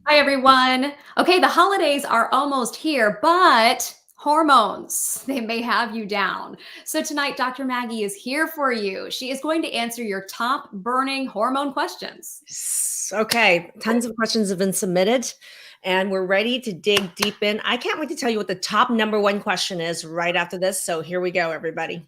Hi, everyone. Okay, the holidays are almost here, but hormones, they may have you down. So tonight, Dr. Maggie is here for you. She is going to answer your top burning hormone questions. Okay, tons of questions have been submitted and we're ready to dig deep in. I can't wait to tell you what the top number one question is right after this. So here we go, everybody.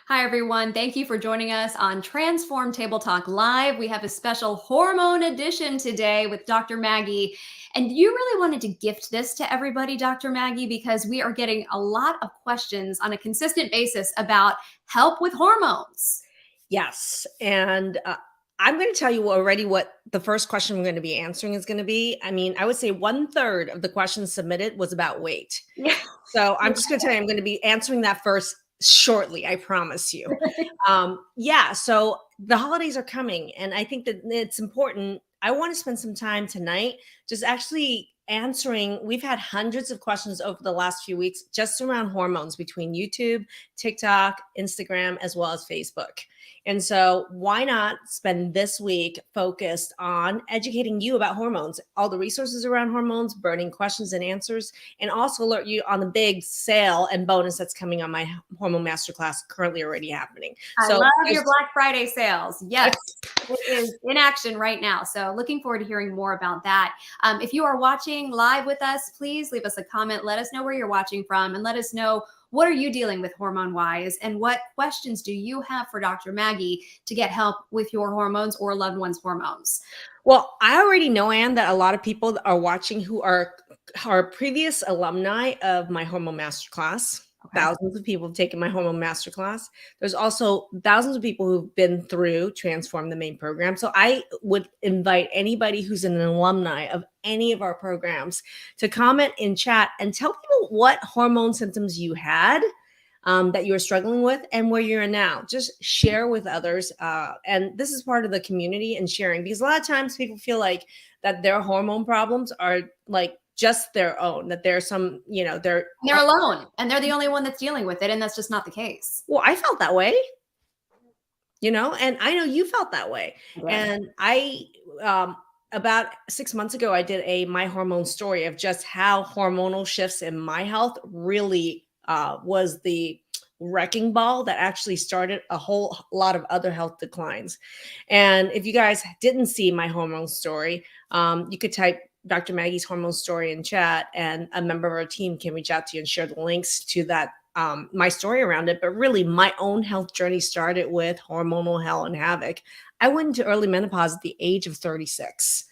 Hi, everyone. Thank you for joining us on Transform Table Talk Live. We have a special hormone edition today with Dr. Maggie. And you really wanted to gift this to everybody, Dr. Maggie, because we are getting a lot of questions on a consistent basis about help with hormones. Yes. And I'm going to tell you already what the first question we're going to be answering is going to be. I mean, I would say 1/3 of the questions submitted was about weight. Yeah. So I'm just going to tell you, I'm going to be answering that first shortly. I promise you. Yeah. So the holidays are coming, and I think that it's important. I want to spend some time tonight just actually answering. We've had hundreds of questions over the last few weeks just around hormones between YouTube, TikTok, Instagram, as well as Facebook. And so, why not spend this week focused on educating you about hormones, all the resources around hormones, burning questions and answers, and also alert you on the big sale and bonus that's coming on my hormone masterclass currently already happening. I So, love your Black Friday sales. Yes, it is in action right now. So, looking forward to hearing more about that. If you are watching live with us, please leave us a comment. Let us know where you're watching from and let us know what are you dealing with hormone wise and what questions do you have for Dr. Maggie to get help with your hormones or loved ones' hormones. well, I already know, Anne, that a lot of people are watching who are previous alumni of my hormone masterclass. Okay. Thousands of people have taken my hormone masterclass. There's also thousands of people who've been through Transform the Main program. So I would invite anybody who's an alumni of any of our programs to comment in chat and tell people what hormone symptoms you had, that you're struggling with and where you're now. Just share with others. And this is part of the community and sharing, because a lot of times people feel like that their hormone problems are like just their own, that there's some, They're alone and they're the only one that's dealing with it. And that's just not the case. well, I felt that way, and I know you felt that way. Right. And about 6 months ago, I did a my hormone story of just how hormonal shifts in my health really was the wrecking ball that actually started a whole lot of other health declines. And if you guys didn't see my hormone story, you could type Dr. Maggie's hormone story in chat, and a member of our team can reach out to you and share the links to that, my story around it. But really, my own health journey started with hormonal hell and havoc. I went into early menopause at the age of 36.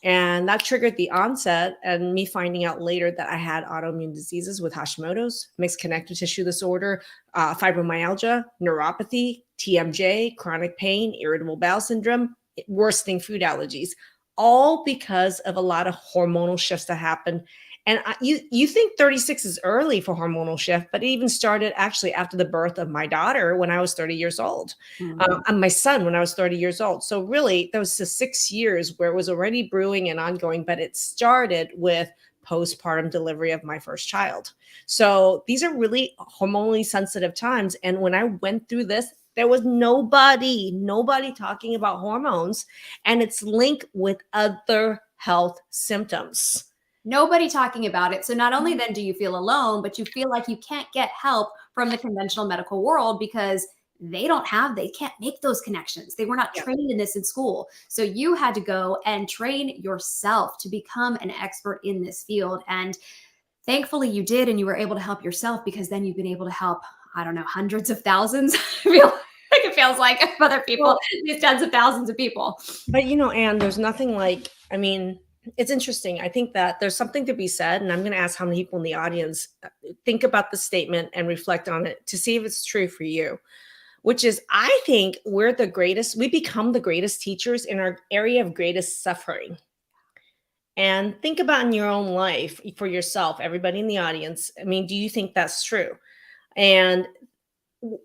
And that triggered the onset and me finding out later that I had autoimmune diseases with Hashimoto's, mixed connective tissue disorder, fibromyalgia, neuropathy, TMJ, chronic pain, irritable bowel syndrome, worsening food allergies, all because of a lot of hormonal shifts that happened. And you think 36 is early for hormonal shift, but it even started actually after the birth of my daughter when I was 30 years old, and my son when I was 30 years old. So really, there was the 6 years where it was already brewing and ongoing, but it started with postpartum delivery of my first child. So these are really hormonally sensitive times. And when I went through this, there was nobody talking about hormones and its link with other health symptoms. Nobody talking about it. So not only then do you feel alone, but you feel like you can't get help from the conventional medical world because they can't make those connections. They were not Yeah. trained in this in school. So you had to go and train yourself to become an expert in this field. And thankfully you did, and you were able to help yourself because then you've been able to help, I don't know, hundreds of thousands. It feels like other people, Well, these tens of thousands of people. but Anne, there's nothing like, I mean, it's interesting. I think that there's something to be said, and I'm going to ask how many people in the audience think about the statement and reflect on it to see if it's true for you, which is I think we become the greatest teachers in our area of greatest suffering. And think about in your own life for yourself, everybody in the audience. I mean, do you think that's true? And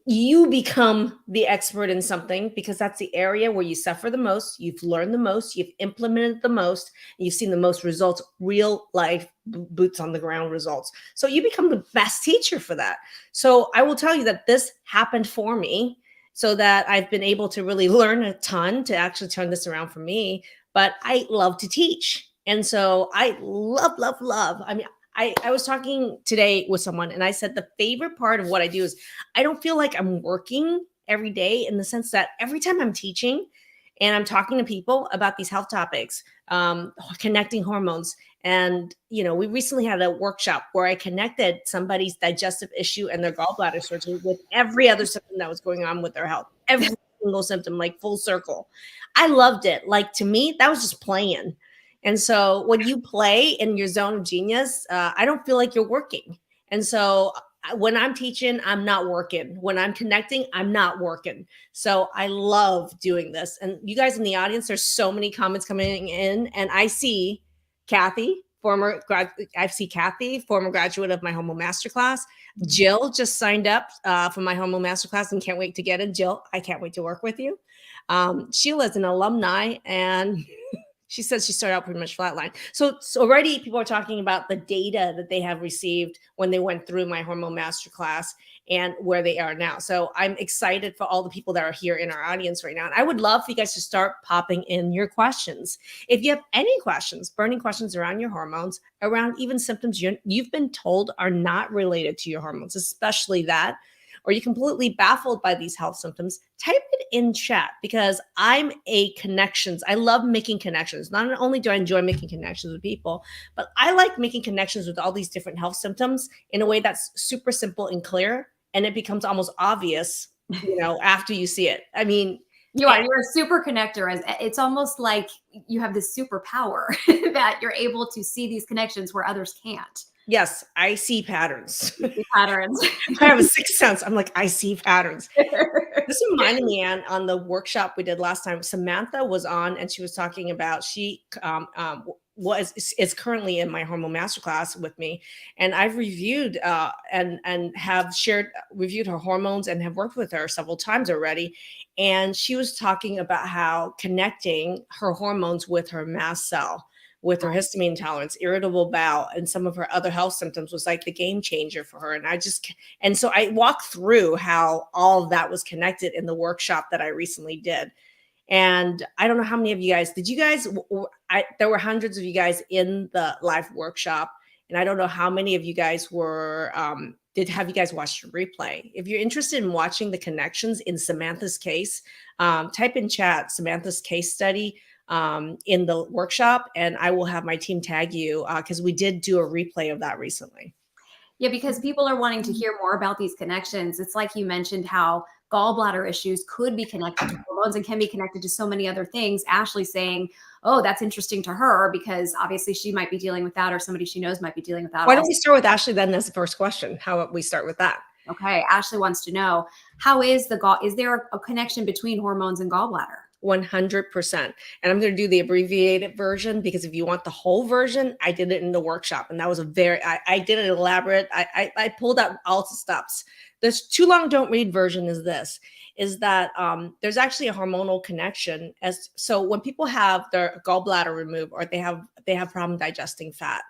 you become the expert in something because that's the area where you suffer the most, you've learned the most, you've implemented the most, and you've seen the most results, real life boots on the ground results. So you become the best teacher for that. So I will tell you that this happened for me, so that I've been able to really learn a ton to actually turn this around for me. But I love to teach. And so I love, love, love. I mean, I was talking today with someone and I said the favorite part of what I do is I don't feel like I'm working every day, in the sense that every time I'm teaching and I'm talking to people about these health topics, connecting hormones. And, we recently had a workshop where I connected somebody's digestive issue and their gallbladder surgery with every other symptom that was going on with their health, every single symptom, like full circle. I loved it. Like, to me, that was just playing. And so when you play in your zone of genius, I don't feel like you're working. And so when I'm teaching, I'm not working. When I'm connecting, I'm not working. So I love doing this. And you guys in the audience, there's so many comments coming in, and I see Kathy, former graduate of my Hormone Masterclass. Jill just signed up for my Hormone Masterclass and can't wait to get in. Jill, I can't wait to work with you. Sheila's an alumni, and she says she started out pretty much flatline. So already people are talking about the data that they have received when they went through my Hormone Masterclass and where they are now. So I'm excited for all the people that are here in our audience right now. And I would love for you guys to start popping in your questions. If you have any questions, burning questions around your hormones, around even symptoms you've been told are not related to your hormones, especially that, or you're completely baffled by these health symptoms, type it in chat, because I'm a connections. I love making connections. Not only do I enjoy making connections with people, but I like making connections with all these different health symptoms in a way that's super simple and clear. And it becomes almost obvious, after you see it. I mean, you're a super connector. It's almost like you have this superpower that you're able to see these connections where others can't. Yes, I see patterns. Patterns. I have a sixth sense. I'm like, I see patterns. This reminded me, Anne, on the workshop we did last time. Samantha was on, and she was talking about she is currently in my Hormone Masterclass with me, and I've reviewed and have reviewed her hormones and have worked with her several times already. And she was talking about how connecting her hormones with her mast cell, with her histamine intolerance, irritable bowel, and some of her other health symptoms was like the game changer for her. And so I walked through how all of that was connected in the workshop that I recently did. And I don't know how many of you guys, there were hundreds of you guys in the live workshop. And I don't know how many of you guys have you guys watched the replay? If you're interested in watching the connections in Samantha's case, type in chat, Samantha's case study, in the workshop, and I will have my team tag you, because we did do a replay of that recently. Yeah, because people are wanting to hear more about these connections. It's like you mentioned how gallbladder issues could be connected to hormones and can be connected to so many other things. Ashley saying, oh, that's interesting to her because obviously she might be dealing with that, or somebody she knows might be dealing with that. Why don't we start with Ashley then as the first question? How about we start with that? Okay, Ashley wants to know, is there a connection between hormones and gallbladder? 100%. And I'm going to do the abbreviated version, because if you want the whole version, I did it in the workshop. And that was I did it elaborate. I pulled out all the steps. This too long don't read version is that there's actually a hormonal connection. So when people have their gallbladder removed, or they have problem digesting fat,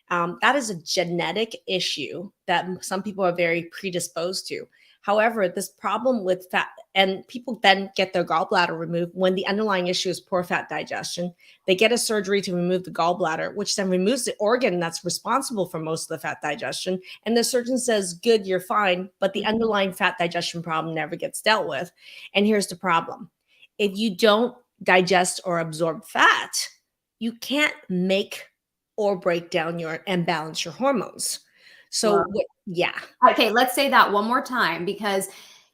that is a genetic issue that some people are very predisposed to. However, this problem with fat, and people then get their gallbladder removed when the underlying issue is poor fat digestion. They get a surgery to remove the gallbladder, which then removes the organ that's responsible for most of the fat digestion. And the surgeon says, good, you're fine, but the underlying fat digestion problem never gets dealt with. And here's the problem. If you don't digest or absorb fat, you can't make or break down and balance your hormones. So, yeah. Okay, let's say that one more time, because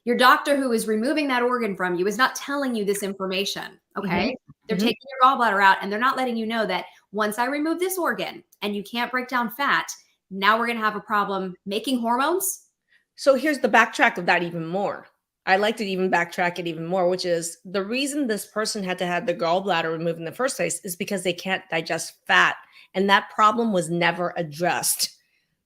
your doctor who is removing that organ from you is not telling you this information. Okay. Mm-hmm. They're taking your gallbladder out, and they're not letting you know that once I remove this organ and you can't break down fat, now we're going to have a problem making hormones. So here's the backtrack of that even more. I like to even backtrack it even more, which is the reason this person had to have the gallbladder removed in the first place is because they can't digest fat. And that problem was never addressed.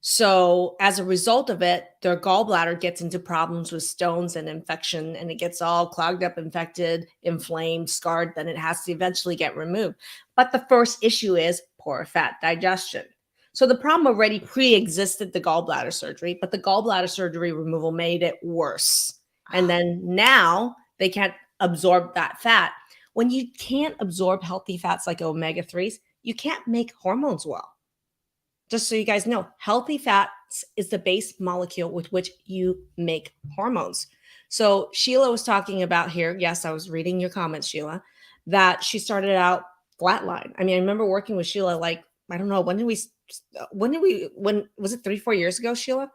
So as a result of it, their gallbladder gets into problems with stones and infection, and it gets all clogged up, infected, inflamed, scarred. Then it has to eventually get removed. But the first issue is poor fat digestion. So the problem already pre-existed the gallbladder surgery, but the gallbladder surgery removal made it worse. And then now they can't absorb that fat. When you can't absorb healthy fats like omega-3s, you can't make hormones well. Just so you guys know, healthy fats is the base molecule with which you make hormones. So Sheila was talking about here. Yes, I was reading your comments, Sheila, that she started out flatline. I mean, I remember working with Sheila, like, I don't know, when was it 3-4 years ago, Sheila?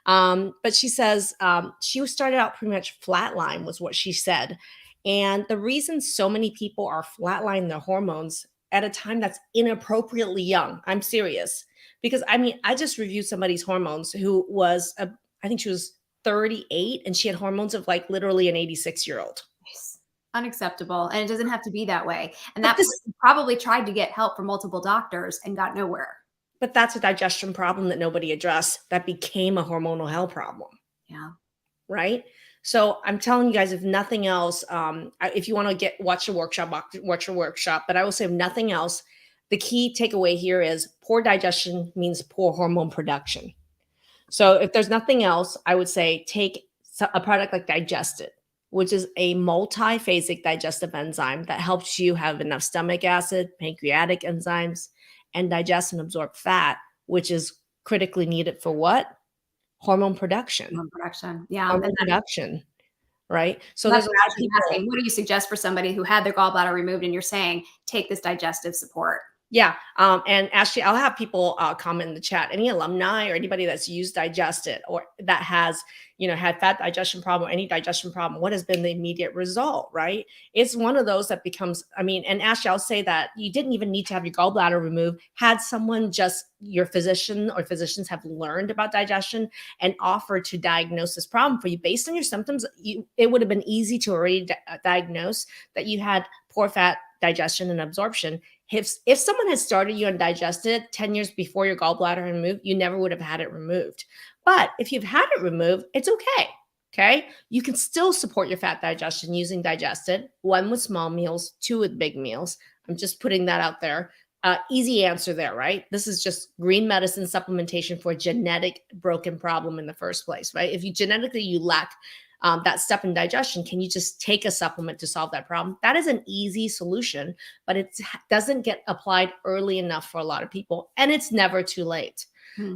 But she says she started out pretty much flatline was what she said. And the reason so many people are flatlining their hormones at a time that's inappropriately young, I'm serious. Because I mean, I just reviewed somebody's hormones who was, I think she was 38 and she had hormones of like literally an 86-year-old. It's unacceptable. And it doesn't have to be that way. And But that this, person probably tried to get help from multiple doctors and got nowhere. but that's a digestion problem that nobody addressed that became a hormonal health problem. Yeah. Right. So I'm telling you guys, if nothing else, if you want to watch your workshop. But I will say, if nothing else, the key takeaway here is poor digestion means poor hormone production. So if there's nothing else, I would say take a product like Digested, which is a multiphasic digestive enzyme that helps you have enough stomach acid, pancreatic enzymes, and digest and absorb fat, which is critically needed for what? Hormone production. Hormone production. Yeah. Hormone production, right? So That's there's a what lot I of should be people. asking. What do you suggest for somebody who had their gallbladder removed and you're saying, take this digestive support? Yeah. And actually, I'll have people comment in the chat. Any alumni or anybody that's used Digested or that has, had fat digestion problem or any digestion problem, what has been the immediate result, right? It's one of those that becomes, and actually, I'll say that you didn't even need to have your gallbladder removed. Had someone your physician or physicians have learned about digestion and offered to diagnose this problem for you based on your symptoms, it would have been easy to already diagnose that you had poor fat digestion and absorption. If someone had started you on Digested 10 years before your gallbladder removed, you never would have had it removed. But if you've had it removed, it's okay. Okay. You can still support your fat digestion using Digested, 1 with small meals, 2 with big meals. I'm just putting that out there. Easy answer there, right? This is just green medicine supplementation for a genetic broken problem in the first place, right? If you lack that step in digestion, can you just take a supplement to solve that problem? That is an easy solution, but it doesn't get applied early enough for a lot of people, and it's never too late.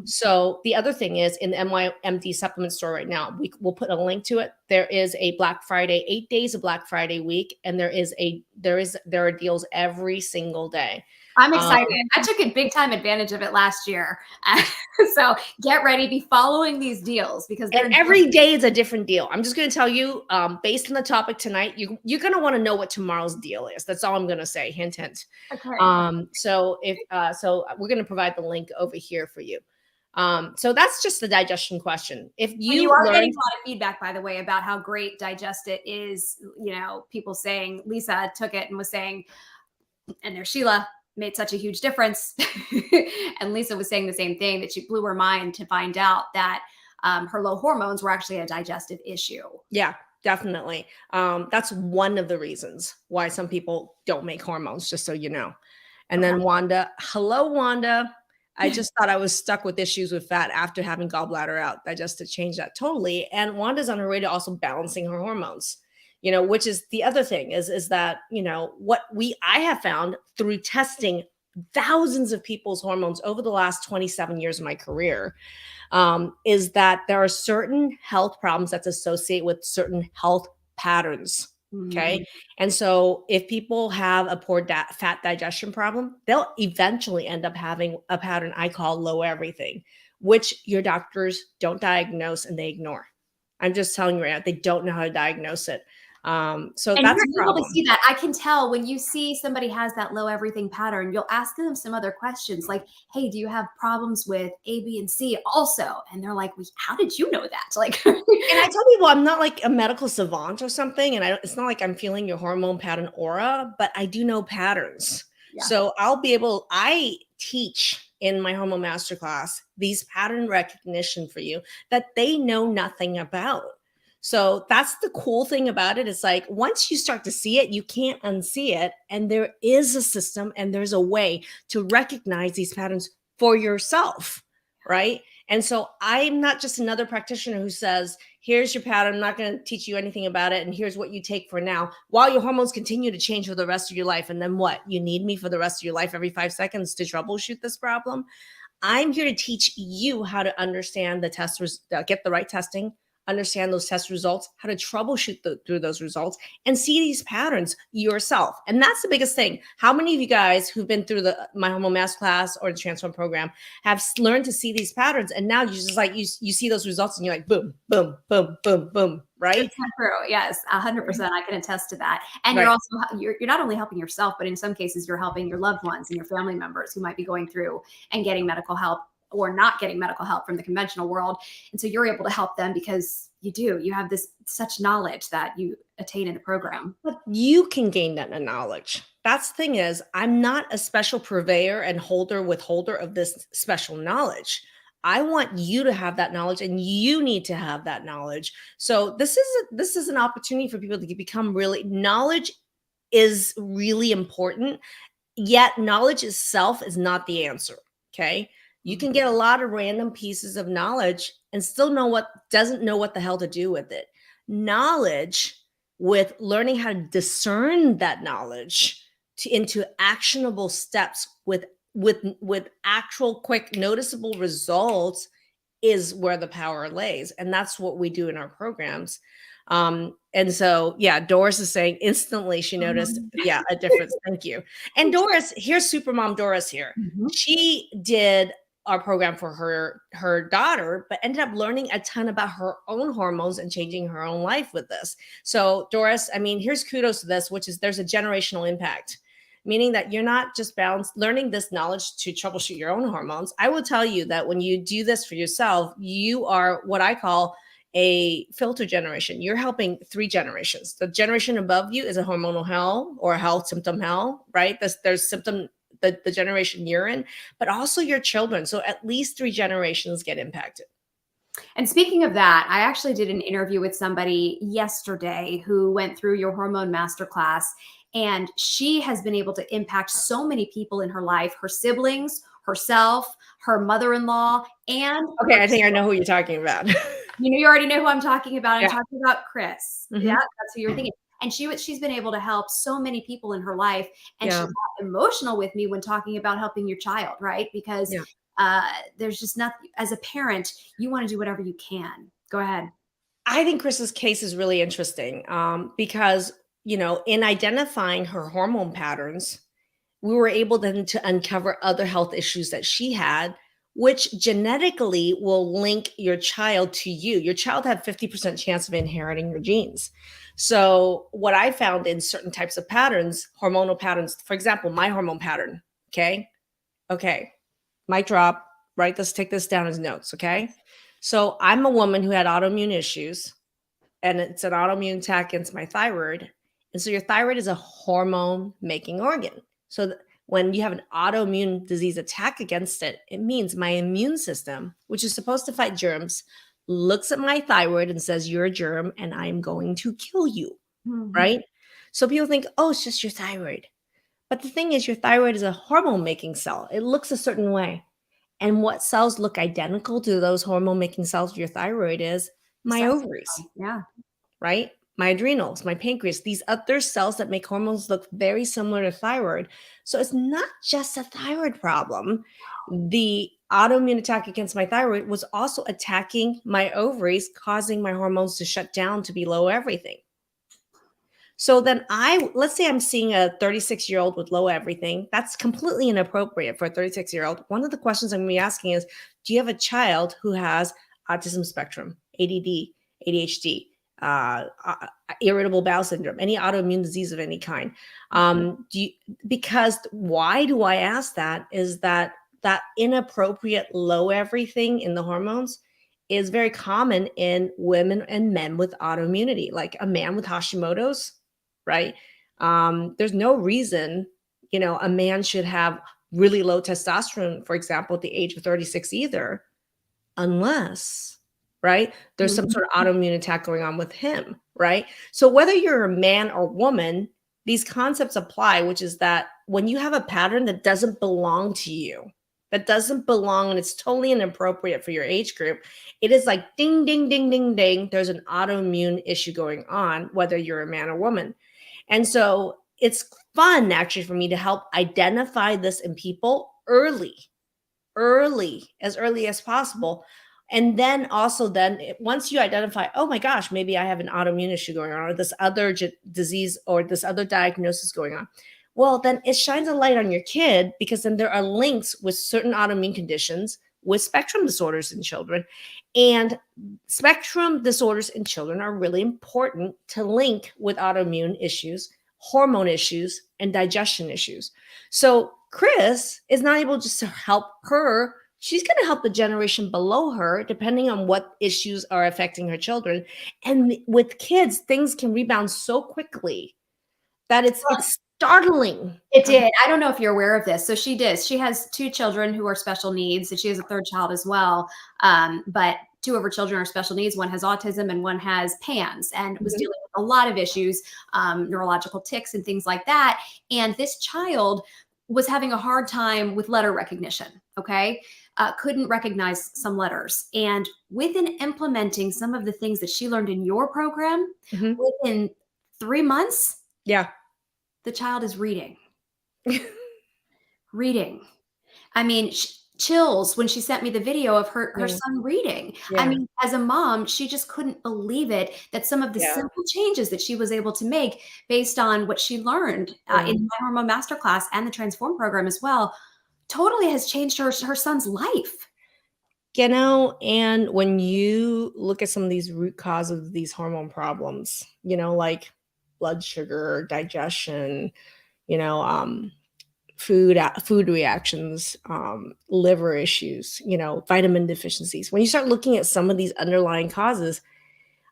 So the other thing is in the MYMD supplement store right now, we'll put a link to it. There is a Black Friday, 8 days of Black Friday week, and there are deals every single day. I'm excited. I took a big time advantage of it last year. So get ready, be following these deals because every day is a different deal. I'm just going to tell you, based on the topic tonight, you're going to want to know what tomorrow's deal is. That's all I'm going to say. Hint, hint. Okay. So we're going to provide the link over here for you. So that's just the digestion question. If you are getting a lot of feedback, by the way, about how great Digested is, people saying Lisa took it and was saying, and there's Sheila, made such a huge difference. And Lisa was saying the same thing, that she blew her mind to find out that her low hormones were actually a digestive issue. Yeah, definitely. That's one of the reasons why some people don't make hormones, just so you know. And then Wanda, hello, Wanda. I just thought I was stuck with issues with fat after having gallbladder out. Digested changed that totally. And Wanda's on her way to also balancing her hormones. Which is the other thing is that, what I have found through testing thousands of people's hormones over the last 27 years of my career, is that there are certain health problems that's associated with certain health patterns. Okay. And so if people have a poor fat digestion problem, they'll eventually end up having a pattern I call low everything, which your doctors don't diagnose and they ignore. I'm just telling you right now, they don't know how to diagnose it. So and that's you're able to see that. I can tell when you see somebody has that low everything pattern, you'll ask them some other questions like, hey, do you have problems with A, B, and C also? And they're like, well, how did you know that? Like, and I tell people I'm not like a medical savant or something. And it's not like I'm feeling your hormone pattern aura, but I do know patterns. Yeah. So I teach in my Hormone Masterclass these pattern recognition for you that they know nothing about. So that's the cool thing about it. It's like once you start to see it, you can't unsee it. And there is a system and there's a way to recognize these patterns for yourself, right? And so I'm not just another practitioner who says, here's your pattern. I'm not going to teach you anything about it. And here's what you take for now while your hormones continue to change for the rest of your life. And then what? You need me for the rest of your life every 5 seconds to troubleshoot this problem. I'm here to teach you how to understand the test, get the right testing, understand those test results, how to troubleshoot through those results and see these patterns yourself. And that's the biggest thing. How many of you guys who've been through the My Hormone Masterclass or the Transform program have learned to see these patterns? And now you just like, you see those results and you're like, boom, boom, boom, boom, boom, right? It's true. Yes, 100%. I can attest to that. And Right. you're also, you're not only helping yourself, but in some cases you're helping your loved ones and your family members who might be going through and getting medical help or not getting medical help from the conventional world. And so you're able to help them because you have this such knowledge that you attain in the program. But you can gain that knowledge. That's the thing is, I'm not a special purveyor and withholder of this special knowledge. I want you to have that knowledge and you need to have that knowledge. So this is an opportunity for people to become knowledge is really important, yet knowledge itself is not the answer. Okay. You can get a lot of random pieces of knowledge and still doesn't know what the hell to do with it. Knowledge with learning how to discern that knowledge into actionable steps with actual quick noticeable results is where the power lays. And that's what we do in our programs. And so, yeah, Doris is saying instantly she noticed, a difference. Thank you. And Doris, here's Supermom Doris here. She did our program for her daughter, but ended up learning a ton about her own hormones and changing her own life with this. So Doris, I mean, here's kudos to this, which is there's a generational impact, meaning that you're not just learning this knowledge to troubleshoot your own hormones. I will tell you that when you do this for yourself, you are what I call a filter generation. You're helping 3 generations. The generation above you is a hormonal hell or a health symptom hell, right? There's symptom, the generation you're in, but also your children. So at least 3 generations get impacted. And speaking of that, I actually did an interview with somebody yesterday who went through your Hormone Masterclass, and she has been able to impact so many people in her life, her siblings, herself, her mother-in-law, and okay, I think I know who you're talking about. You already know who I'm talking about. I'm talking about Chris. Mm-hmm. Yeah, that's who you're thinking. And she's been able to help so many people in her life. And she got emotional with me when talking about helping your child, right? Because there's just nothing, as a parent, you want to do whatever you can. Go ahead. I think Chris's case is really interesting because, in identifying her hormone patterns, we were able then to uncover other health issues that she had, which genetically will link your child to you. Your child had 50% chance of inheriting your genes. So what I found in certain types of patterns, hormonal patterns, for example, my hormone pattern, okay, mic drop, take this down as notes, okay? So I'm a woman who had autoimmune issues, and it's an autoimmune attack against my thyroid. And so your thyroid is a hormone making organ. So when you have an autoimmune disease attack against it, it means my immune system, which is supposed to fight germs, looks at my thyroid and says, you're a germ and I'm going to kill you, right? So people think, oh, it's just your thyroid. But the thing is, your thyroid is a hormone making cell. It looks a certain way. And what cells look identical to those hormone making cells of your thyroid is my ovaries, right? My adrenals, my pancreas, these other cells that make hormones look very similar to thyroid. So it's not just a thyroid problem. The autoimmune attack against my thyroid was also attacking my ovaries, causing my hormones to shut down, to below everything. So then let's say I'm seeing a 36-year-old with low everything. That's completely inappropriate for a 36-year-old. One of the questions I'm going to be asking is, do you have a child who has autism spectrum, ADD, ADHD, irritable bowel syndrome, any autoimmune disease of any kind? Because why do I ask that is that inappropriate low everything in the hormones is very common in women and men with autoimmunity, like a man with Hashimoto's, right? There's no reason, a man should have really low testosterone, for example, at the age of 36 either, unless, right, there's some Mhm. sort of autoimmune attack going on with him, right? So whether you're a man or woman, these concepts apply, which is that when you have a pattern that doesn't belong to you, that doesn't belong, and it's totally inappropriate for your age group, it is like ding, ding, ding, ding, ding. There's an autoimmune issue going on, whether you're a man or woman. And so it's fun actually for me to help identify this in people as early as possible. And then also once you identify, oh my gosh, maybe I have an autoimmune issue going on, or this other disease, or this other diagnosis going on, well, then it shines a light on your kid, because then there are links with certain autoimmune conditions, with spectrum disorders in children. And spectrum disorders in children are really important to link with autoimmune issues, hormone issues, and digestion issues. So Chris is not able just to help her. She's going to help the generation below her, depending on what issues are affecting her children. And with kids, things can rebound so quickly that it's startling. It did. I don't know if you're aware of this. So she did. She has 2 children who are special needs, and she has a 3rd child as well. But 2 of her children are special needs. One has autism and one has PANS, and was dealing with a lot of issues, neurological tics and things like that. And this child was having a hard time with letter recognition. Okay. Couldn't recognize some letters. And within implementing some of the things that she learned in your program, Mhm. within 3 months, Yeah. the child is reading. Reading. I mean, chills when she sent me the video of her Yeah. son reading. I Yeah. mean, as a mom, she just couldn't believe it, that some of the Yeah. simple changes that she was able to make based on what she learned Yeah. in my Hormone Masterclass and the Transform program as well, totally has changed her son's life. And when you look at some of these root causes of these hormone problems, like blood sugar, digestion, you know, food reactions, liver issues, vitamin deficiencies. When you start looking at some of these underlying causes,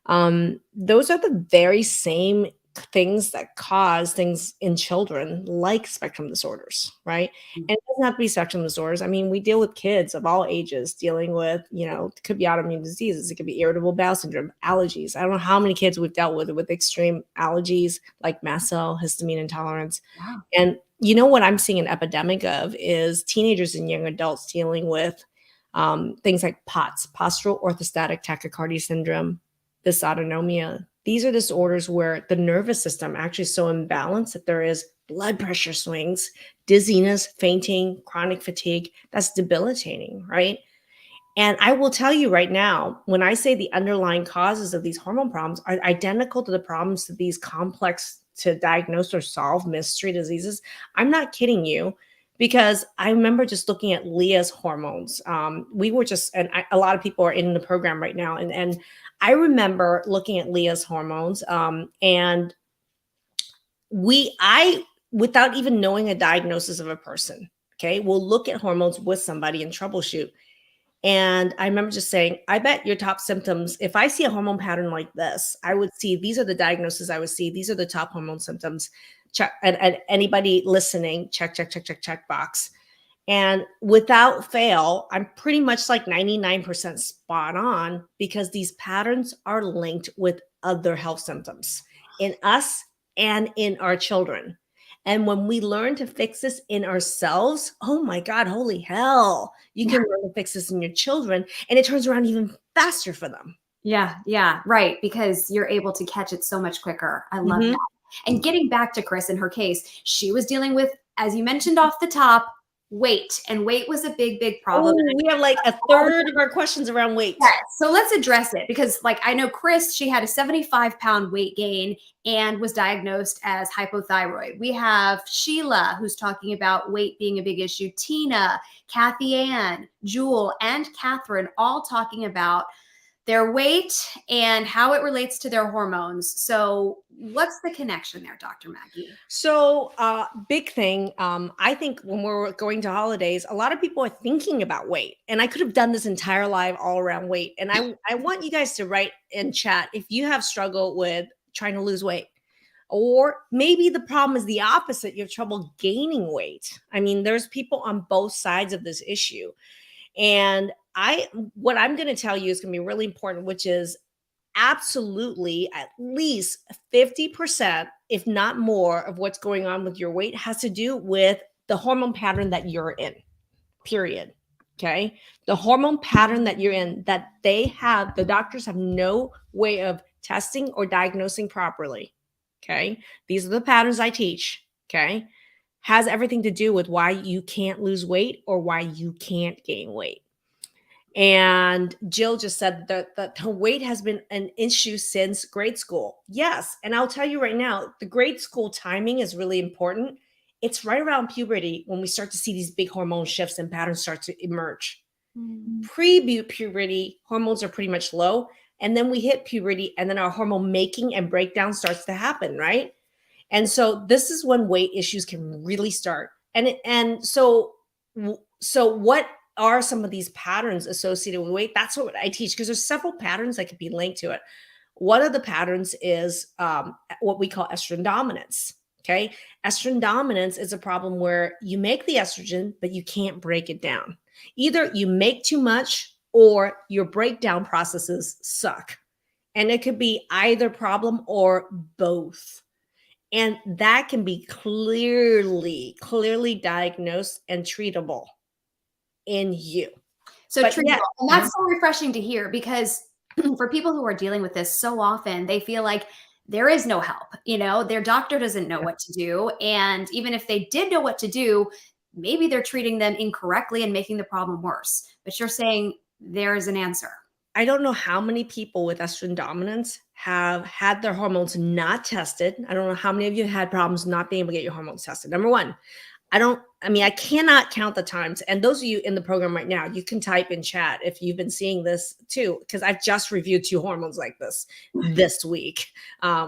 those are the very same things that cause things in children like spectrum disorders, right? Mm. And it doesn't have to be spectrum disorders. I mean, we deal with kids of all ages dealing with, it could be autoimmune diseases, it could be irritable bowel syndrome, allergies. I don't know how many kids we've dealt with extreme allergies like mast cell, histamine intolerance. Wow. And what I'm seeing an epidemic of is teenagers and young adults dealing with things like POTS, postural orthostatic tachycardia syndrome, dysautonomia. These are disorders where the nervous system actually is so imbalanced that there is blood pressure swings, dizziness, fainting, chronic fatigue. That's debilitating, right? And I will tell you right now, when I say the underlying causes of these hormone problems are identical to the problems of these complex to diagnose or solve mystery diseases, I'm not kidding you, because I remember just looking at Leah's hormones. We were just, and a lot of people are in the program right now, and I remember looking at Leah's hormones, and I, without even knowing a diagnosis of a person, okay, we'll look at hormones with somebody and troubleshoot. And I remember just saying, I bet your top symptoms, if I see a hormone pattern like this, I would see these are the diagnoses I would see. These are the top hormone symptoms. Check. And anybody listening, check, check, check, check, check box. And without fail, I'm pretty much like 99% spot on, because these patterns are linked with other health symptoms in us and in our children. And when we learn to fix this in ourselves, oh my God, holy hell, you can learn to fix this in your children, and it turns around even faster for them. Yeah, right. Because you're able to catch it so much quicker. I love that. And getting back to Chris in her case, she was dealing with, as you mentioned off the top, weight. And weight was a big, big problem. Oh, we have like a third of our questions around weight. Yes. So let's address it, because I know Chris, she had a 75-pound weight gain and was diagnosed as hypothyroid. We have Sheila, who's talking about weight being a big issue. Tina, Kathy Ann, Jewel, and Catherine all talking about their weight and how it relates to their hormones. So what's the connection there, Dr. Maggie? So big thing. I think when we're going to holidays, a lot of people are thinking about weight. And I could have done this entire live all around weight. And I want you guys to write in chat if you have struggled with trying to lose weight, Or maybe the problem is the opposite. You have trouble gaining weight. I mean, there's people on both sides of this issue. And what I'm going to tell you is going to be really important, which is absolutely at least 50%, if not more, of what's going on with your weight has to do with the hormone pattern that you're in, period. Okay. The hormone pattern that you're in, that the doctors have no way of testing or diagnosing properly. Okay. These are the patterns I teach. Okay. Has everything to do with why you can't lose weight or why you can't gain weight. And Jill just said that her weight has been an issue since grade school. Yes. And I'll tell you right now, the grade school timing is really important. It's right around puberty when we start to see these big hormone shifts and patterns start to emerge. Pre-puberty, hormones are pretty much low. And then we hit puberty, and then our hormone making and breakdown starts to happen, right? And so this is when weight issues can really start. And so what are some of these patterns associated with weight? That's what I teach, because there's several patterns that could be linked to it. One of the patterns is what we call estrogen dominance. Okay. Estrogen dominance is a problem where you make the estrogen, but you can't break it down. Either you make too much or your breakdown processes suck. And it could be either problem or both. And that can be clearly diagnosed and treatable in you. So treatable. And that's so refreshing to hear, because for people who are dealing with this, so often they feel like there is no help. Their doctor doesn't know what to do. And even if they did know what to do, maybe they're treating them incorrectly and making the problem worse. But you're saying there is an answer. I don't know how many people with estrogen dominance have had their hormones not tested. I don't know how many of you had problems not being able to get your hormones tested. Number one, I cannot count the times. And those of you in the program right now, you can type in chat if you've been seeing this too, because I've just reviewed 2 hormones like this week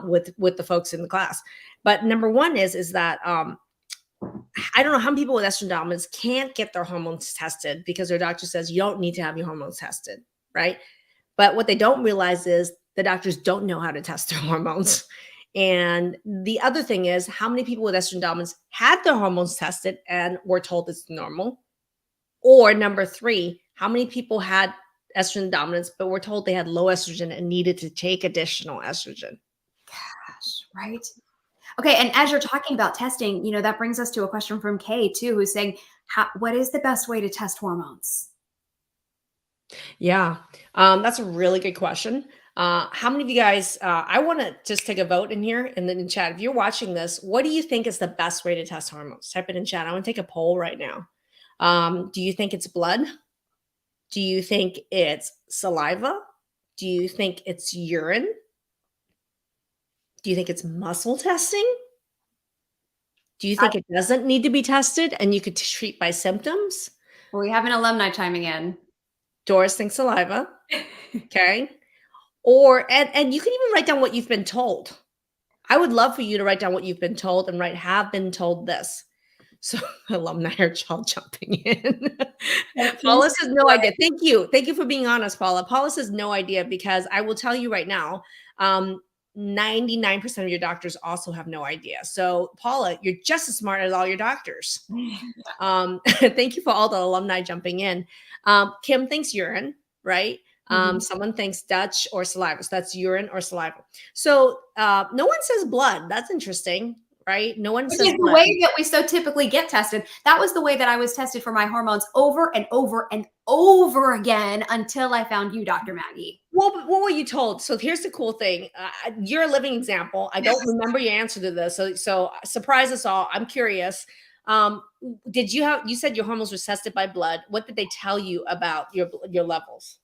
with the folks in the class. But number one is that I don't know how many people with estrogen dominance can't get their hormones tested because their doctor says you don't need to have your hormones tested, right? But what they don't realize is the doctors don't know how to test their hormones. And the other thing is, how many people with estrogen dominance had their hormones tested and were told it's normal? Or number 3, how many people had estrogen dominance but were told they had low estrogen and needed to take additional estrogen? Gosh, right? Okay, and as you're talking about testing, that brings us to a question from Kay too, who's saying, what is the best way to test hormones? Yeah, that's a really good question. How many of you guys, I want to just take a vote in here and then in chat. If you're watching this, what do you think is the best way to test hormones? Type it in chat. I want to take a poll right now. Do you think it's blood? Do you think it's saliva? Do you think it's urine? Do you think it's muscle testing? Do you think it doesn't need to be tested and you could treat by symptoms? Well, we have an alumni chiming in. Doris thinks saliva. Okay. Or, and you can even write down what you've been told. I would love for you to write down what you've been told and write, have been told this. So alumni are all jumping in. Paula says no idea. Thank you. Thank you for being honest, Paula. Paula says no idea, because I will tell you right now, 99% of your doctors also have no idea. So Paula, you're just as smart as all your doctors. Thank you for all the alumni jumping in. Kim thinks urine, right? Someone thinks Dutch or saliva. So that's urine or saliva. So no one says blood. That's interesting, right? No one says blood. The way that we so typically get tested. That was the way that I was tested for my hormones over and over and over again until I found you, Dr. Maggie. Well, but what were you told? So here's the cool thing. You're a living example. I don't remember your answer to this. So surprise us all. I'm curious. You said your hormones were tested by blood. What did they tell you about your levels?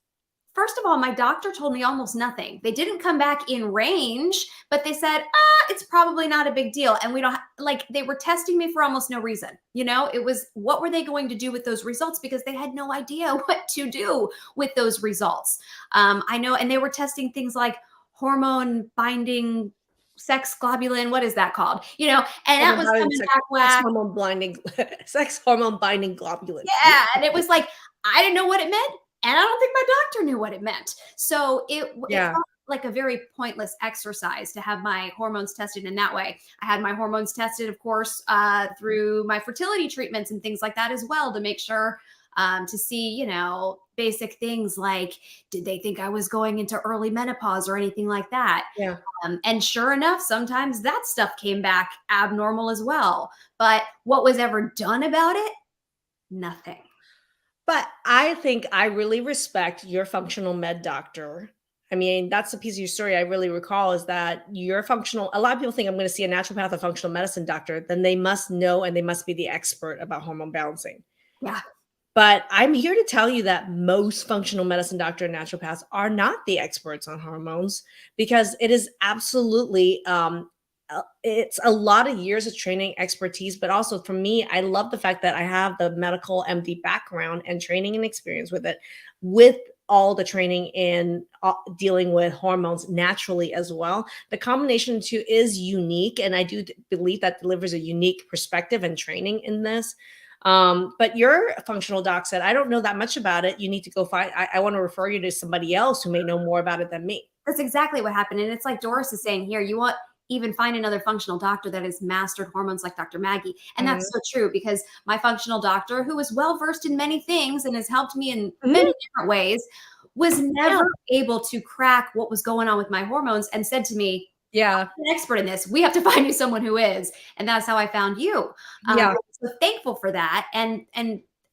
First of all, my doctor told me almost nothing. They didn't come back in range, but they said, it's probably not a big deal. And we don't they were testing me for almost no reason. It was, what were they going to do with those results? Because they had no idea what to do with those results. I know. And they were testing things like hormone binding sex globulin. What is that called? And that was coming back whack. Sex hormone binding globulin. Yeah. And it was like, I didn't know what it meant. And I don't think my doctor knew what it meant. So it felt like a very pointless exercise to have my hormones tested in that way. I had my hormones tested, of course, through my fertility treatments and things like that as well, to make sure, to see, basic things like, did they think I was going into early menopause or anything like that? Yeah. And sure enough, sometimes that stuff came back abnormal as well. But what was ever done about it? Nothing. But I think I really respect your functional med doctor. I mean, that's a piece of your story I really recall is that you're functional. A lot of people think I'm going to see a naturopath or functional medicine doctor, then they must know and they must be the expert about hormone balancing. Yeah. But I'm here to tell you that most functional medicine doctor and naturopaths are not the experts on hormones because it is absolutely it's a lot of years of training expertise, but also for me, I love the fact that I have the medical MD background and training and experience with it, with all the training in dealing with hormones naturally as well. The combination of two is unique, and I do believe that delivers a unique perspective and training in this. But your functional doc said, I don't know that much about it. You need to go find, I want to refer you to somebody else who may know more about it than me. That's exactly what happened. And it's like Doris is saying here, you want even find another functional doctor that has mastered hormones like Dr. Maggie. And that's so true because my functional doctor, who is well versed in many things and has helped me in many different ways, was never able to crack what was going on with my hormones and said to me, Yeah. I'm an expert in this. We have to find you someone who is. And that's how I found you. Yeah. So thankful for that. And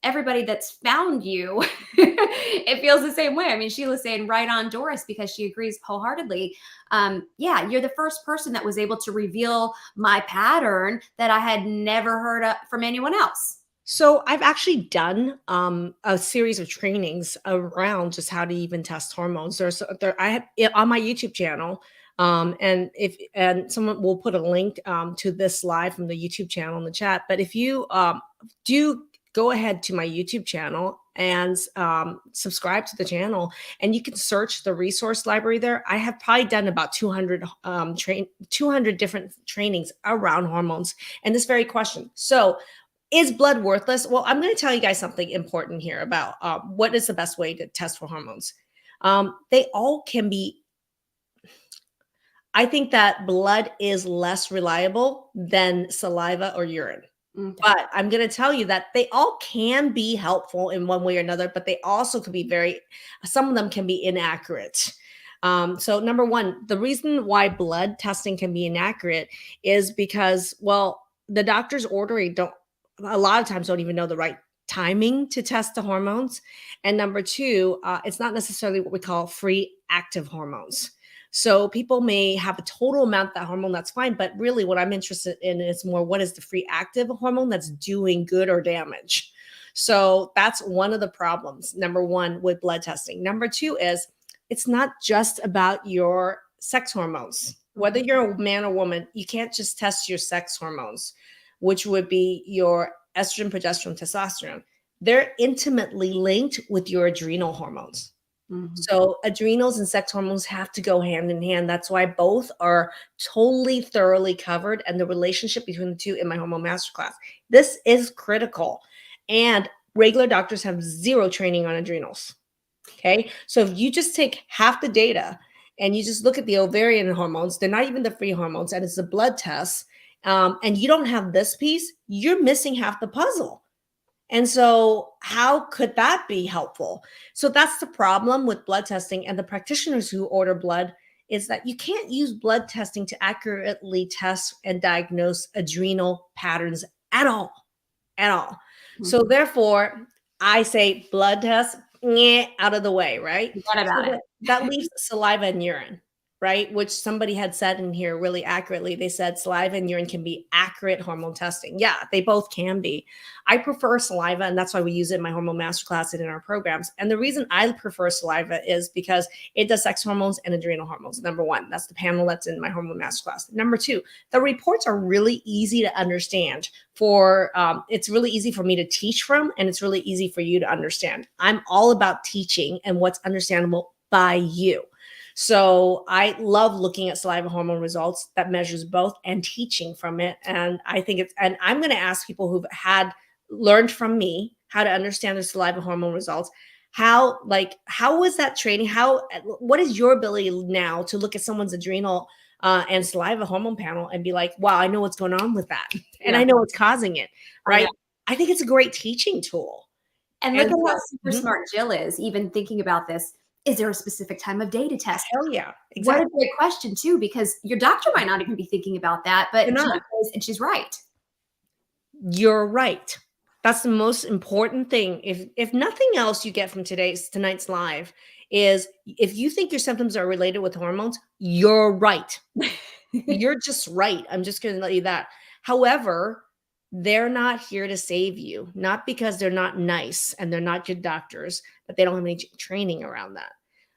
everybody that's found you, it feels the same way. I mean, Sheila's saying right on, Doris, because she agrees wholeheartedly. Yeah, you're the first person that was able to reveal my pattern that I had never heard from anyone else. So I've actually done a series of trainings around just how to even test hormones. I have it on my YouTube channel. And someone will put a link to this live from the YouTube channel in the chat. But if you do go ahead to my YouTube channel and subscribe to the channel, and you can search the resource library there. I have probably done about 200 different trainings around hormones and this very question. So is blood worthless? Well, I'm going to tell you guys something important here about what is the best way to test for hormones. They all can be. I think that blood is less reliable than saliva or urine. Okay. But I'm going to tell you that they all can be helpful in one way or another, but they also could be some of them can be inaccurate. So number one, the reason why blood testing can be inaccurate is because, well, the doctors ordering a lot of times don't even know the right timing to test the hormones. And number two, it's not necessarily what we call free active hormones. So people may have a total amount of that hormone, that's fine. But really what I'm interested in is more, what is the free active hormone that's doing good or damage? So that's one of the problems, number one, with blood testing. Number two is it's not just about your sex hormones. Whether you're a man or woman, you can't just test your sex hormones, which would be your estrogen, progesterone, testosterone. They're intimately linked with your adrenal hormones. So adrenals and sex hormones have to go hand in hand. That's why both are totally, thoroughly covered, and the relationship between the two in my hormone masterclass. This is critical. And regular doctors have zero training on adrenals. Okay. So if you just take half the data and you just look at the ovarian hormones, they're not even the free hormones, and it's a blood test, and you don't have this piece, you're missing half the puzzle. And so how could that be helpful? So that's the problem with blood testing, and the practitioners who order blood is that you can't use blood testing to accurately test and diagnose adrenal patterns at all, at all. So therefore, I say blood test, out of the way, right? Forget about it. That leaves saliva and urine, right? Which somebody had said in here really accurately. They said saliva and urine can be accurate hormone testing. Yeah, they both can be. I prefer saliva, and that's why we use it in my hormone masterclass and in our programs. And the reason I prefer saliva is because it does sex hormones and adrenal hormones. Number one, that's the panel that's in my hormone masterclass. Number two, the reports are really easy to understand. It's really easy for me to teach from, and it's really easy for you to understand. I'm all about teaching and what's understandable by you. So I love looking at saliva hormone results that measures both and teaching from it. And I think and I'm going to ask people who've learned from me how to understand the saliva hormone results. How was that training? What is your ability now to look at someone's adrenal and saliva hormone panel and be like, wow, I know what's going on with that. And Yeah. I know what's causing it, I know. right? I think it's a great teaching tool. And look And at so, how super smart Jill is, even thinking about this. Is there a specific time of day to test? hell yeah, What exactly. a great question too, because your doctor might not even be thinking about that, but They're Jill not. is, and she's right. You're right. That's the most important thing. If nothing else you get from tonight's live is if you think your symptoms are related with hormones, you're right. You're just right. I'm just going to let you that. However, they're not here to save you, not because they're not nice and they're not good doctors, but they don't have any training around that.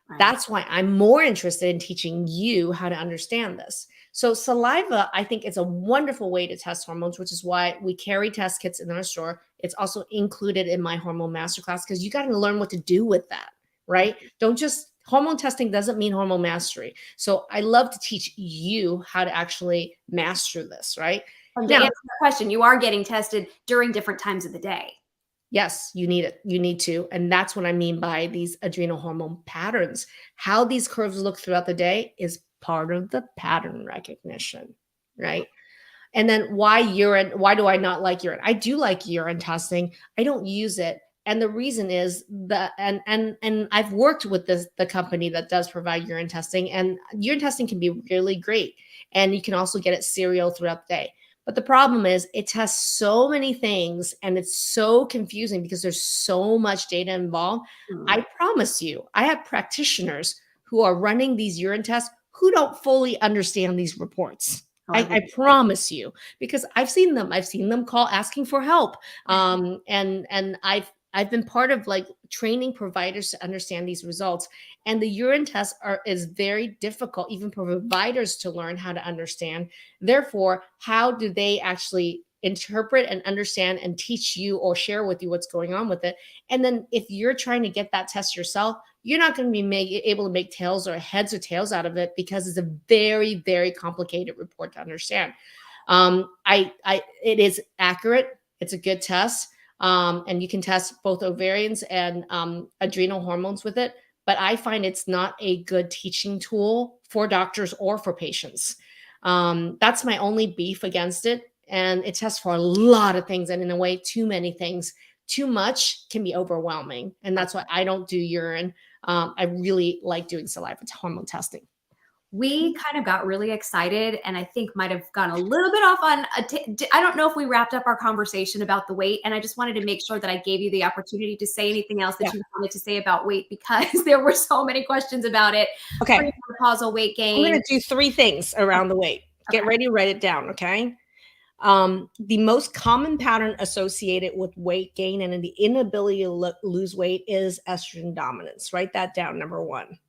Right. That's why I'm more interested in teaching you how to understand this. So saliva, I think it's a wonderful way to test hormones, which is why we carry test kits in our store. It's also included in my hormone masterclass because you got to learn what to do with that, right? Don't just hormone testing doesn't mean hormone mastery. So I love to teach you how to actually master this, right? And to answer the question, you are getting tested during different times of the day. Yes, you need it. You need to. And that's what I mean by these adrenal hormone patterns. How these curves look throughout the day is part of the pattern recognition, right? And then why urine? Why do I not like urine? I do like urine testing. I don't use it. And the reason is that and I've worked with the company that does provide urine testing, and urine testing can be really great. And you can also get it serial throughout the day. But the problem is it tests so many things and it's so confusing because there's so much data involved. I promise you, I have practitioners who are running these urine tests who don't fully understand these reports. I promise you, because I've seen them. I've seen them call asking for help. And I've been part of like training providers to understand these results. And the urine tests is very difficult, even for providers to learn how to understand. Therefore, how do they actually interpret and understand and teach you or share with you what's going on with it? And then if you're trying to get that test yourself, you're not going to be able to make tails or heads or tails out of it because it's a very, very complicated report to understand. It is accurate. It's a good test. And you can test both ovarians and adrenal hormones with it. But I find it's not a good teaching tool for doctors or for patients. That's my only beef against it. And it tests for a lot of things. And in a way, too many things. Too much can be overwhelming. And that's why I don't do urine. I really like doing saliva hormone testing. We kind of got really excited and I think might have gone a little bit off on I don't know if we wrapped up our conversation about the weight, and I just wanted to make sure that I gave you the opportunity to say anything else that you wanted to say about weight because there were so many questions about it. Okay. Premenopausal weight gain. I'm going to do 3 things around the weight. Get ready to write it down, okay? The most common pattern associated with weight gain and the inability to lose weight is estrogen dominance. Write that down, number 1.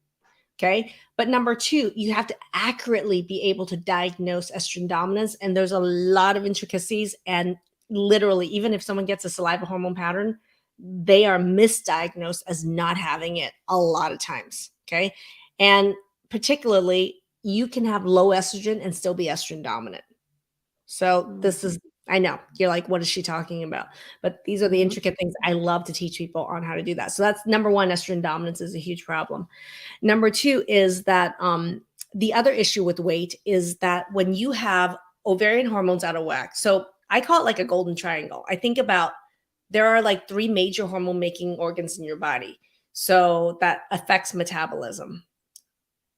Okay. But number 2, you have to accurately be able to diagnose estrogen dominance. And there's a lot of intricacies. And literally, even if someone gets a saliva hormone pattern, they are misdiagnosed as not having it a lot of times. Okay. And particularly, you can have low estrogen and still be estrogen dominant. So this is, I know you're like, what is she talking about? But these are the intricate things I love to teach people on how to do that. So that's number 1, estrogen dominance is a huge problem. Number 2 is that the other issue with weight is that when you have ovarian hormones out of whack, so I call it like a golden triangle. I think about there are like 3 major hormone making organs in your body. So that affects metabolism.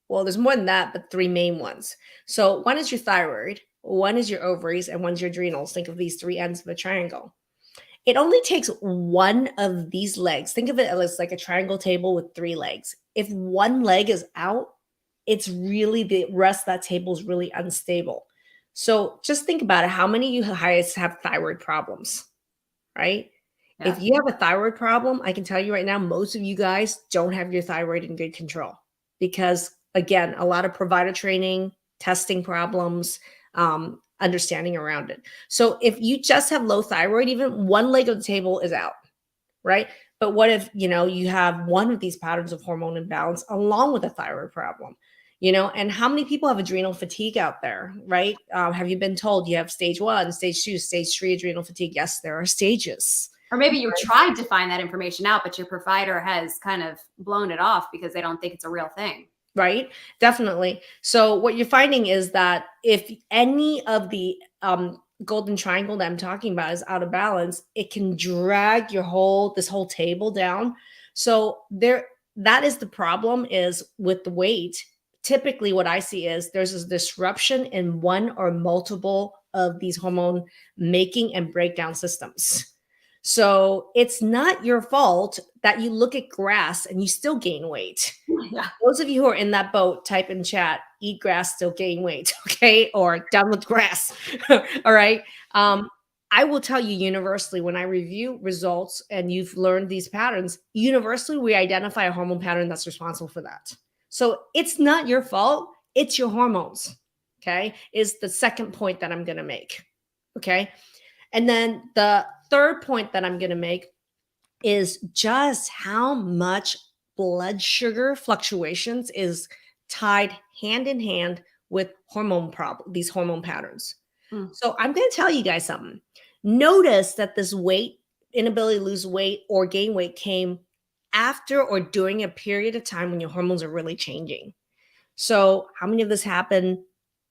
Well, there's more than that, but 3 main ones. So one is your thyroid, one is your ovaries, and one's your adrenals. Think of these 3 ends of a triangle. It only takes one of these legs. Think of it as like a triangle table with 3 legs. If one leg is out, it's really the rest of that table is really unstable. So just think about it. How many of you guys have thyroid problems, right? Yeah. If you have a thyroid problem, I can tell you right now, most of you guys don't have your thyroid in good control because, again, a lot of provider training, testing problems, understanding around it. So if you just have low thyroid, even one leg of the table is out, right? But what if, you have one of these patterns of hormone imbalance along with a thyroid problem, and how many people have adrenal fatigue out there, right? Have you been told you have stage 1, stage 2, stage 3 adrenal fatigue? Yes, there are stages. Or maybe you tried to find that information out, but your provider has kind of blown it off because they don't think it's a real thing. Right? Definitely. So what you're finding is that if any of the golden triangle that I'm talking about is out of balance, it can drag this whole table down. So that is the problem is with the weight. Typically what I see is there's a disruption in one or multiple of these hormone making and breakdown systems. So it's not your fault that you look at grass and you still gain weight. Yeah. Those of you who are in that boat, type in chat, eat grass, still gain weight, okay? Or done with grass, all right? I will tell you universally, when I review results and you've learned these patterns, universally, we identify a hormone pattern that's responsible for that. So it's not your fault, it's your hormones, okay? Is the second point that I'm gonna make, okay? And then the third point that I'm gonna make is just how much blood sugar fluctuations is tied hand in hand with these hormone patterns. So I'm going to tell you guys something. Notice that this inability to lose weight or gain weight came after or during a period of time when your hormones are really changing. So how many of this happen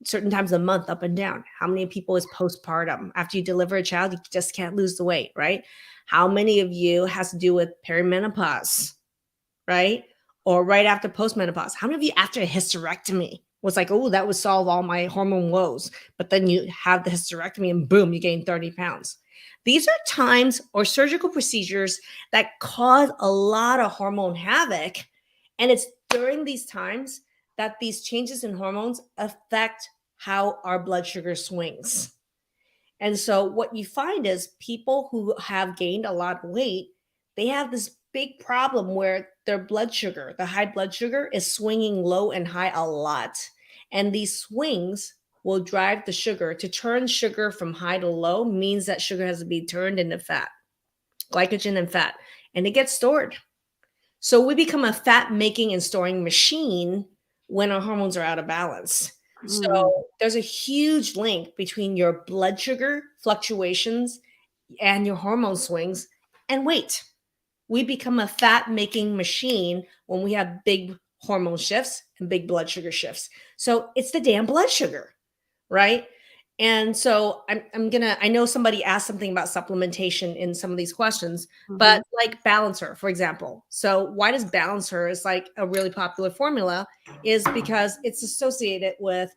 certain times of the month, up and down? How many people is postpartum? After you deliver a child, you just can't lose the weight, right? How many of you has to do with perimenopause, right? Or right after postmenopause? How many of you after a hysterectomy was like, oh, that would solve all my hormone woes. But then you have the hysterectomy and boom, you gain 30 pounds. These are times or surgical procedures that cause a lot of hormone havoc. And it's during these times that these changes in hormones affect how our blood sugar swings. And so what you find is people who have gained a lot of weight, they have this big problem where their blood sugar, the high blood sugar, is swinging low and high a lot. And these swings will drive the sugar. To turn sugar from high to low means that sugar has to be turned into fat, glycogen and fat, and it gets stored. So we become a fat making and storing machine when our hormones are out of balance. So there's a huge link between your blood sugar fluctuations and your hormone swings and weight. We become a fat making machine when we have big hormone shifts and big blood sugar shifts. So it's the damn blood sugar, right? And so I know somebody asked something about supplementation in some of these questions, but like Balancer, for example. So why does Balancer is like a really popular formula is because it's associated with,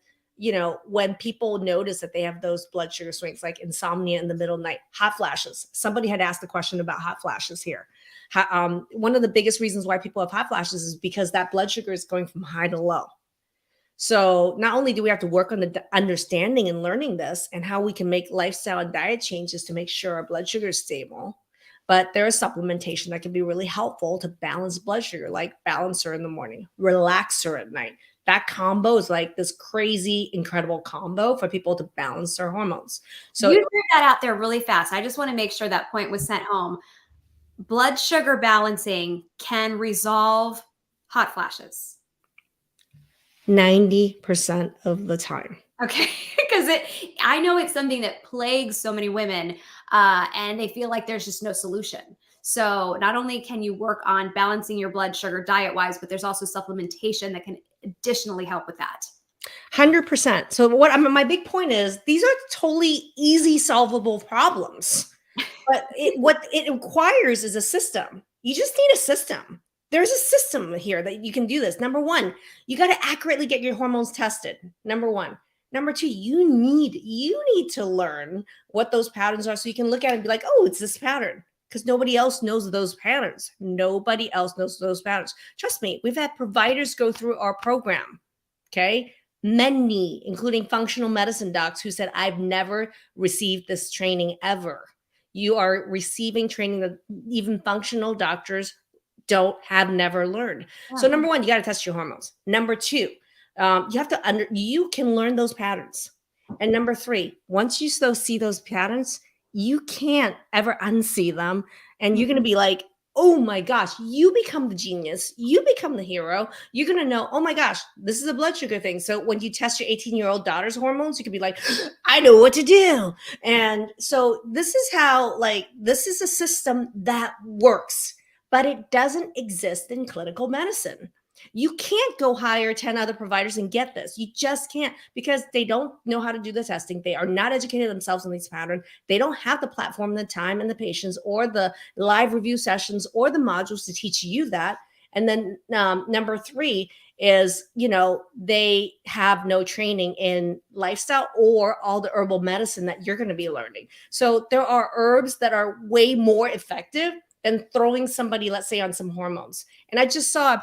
when people notice that they have those blood sugar swings, like insomnia in the middle of the night, hot flashes. Somebody had asked the question about hot flashes here. One of the biggest reasons why people have hot flashes is because that blood sugar is going from high to low. So not only do we have to work on the understanding and learning this and how we can make lifestyle and diet changes to make sure our blood sugar is stable, but there is supplementation that can be really helpful to balance blood sugar, like Balancer in the morning, Relaxer at night. That combo is like this crazy, incredible combo for people to balance their hormones. So you threw that out there really fast. I just want to make sure that point was sent home. Blood sugar balancing can resolve hot flashes. 90% of the time. Okay, because I know it's something that plagues so many women, and they feel like there's just no solution. So not only can you work on balancing your blood sugar diet-wise, but there's also supplementation that can additionally help with that. 100%. So my big point is these are totally easy solvable problems, but what it requires is a system. You just need a system. There's a system here that you can do this. Number one, you got to accurately get your hormones tested. Number one. Number two, you need to learn what those patterns are so you can look at it and be like, oh, it's this pattern. Because nobody else knows those patterns. Nobody else knows those patterns. Trust me, we've had providers go through our program, okay? Many, including functional medicine docs who said, I've never received this training ever. You are receiving training that even functional doctors never learned. So number one, you got to test your hormones. Number two, you can learn those patterns. And number three, once you see those patterns, you can't ever unsee them. And you're going to be like, oh my gosh, you become the genius. You become the hero. You're going to know, oh my gosh, this is a blood sugar thing. So when you test your 18-year-old daughter's hormones, you can be like, I know what to do. And so this is how, like, this is a system that works, but it doesn't exist in clinical medicine. You can't go hire 10 other providers and get this. You just can't, because they don't know how to do the testing. They are not educated themselves on these patterns. They don't have the platform, the time, and the patience, or the live review sessions, or the modules to teach you that. And then number three is, they have no training in lifestyle or all the herbal medicine that you're going to be learning. So there are herbs that are way more effective than throwing somebody, let's say, on some hormones. And I just saw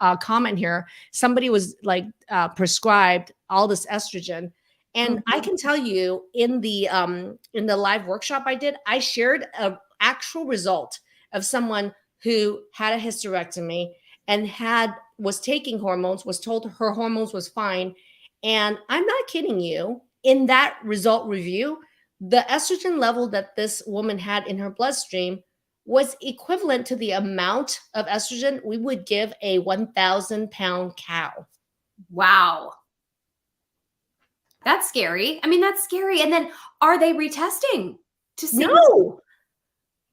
a comment here. Somebody was like prescribed all this estrogen. And I can tell you, in the live workshop I did, I shared an actual result of someone who had a hysterectomy and was taking hormones, was told her hormones was fine. And I'm not kidding you, in that result review, the estrogen level that this woman had in her bloodstream was equivalent to the amount of estrogen we would give a 1,000-pound cow. Wow. That's scary. I mean, that's scary. And then are they retesting to see? No.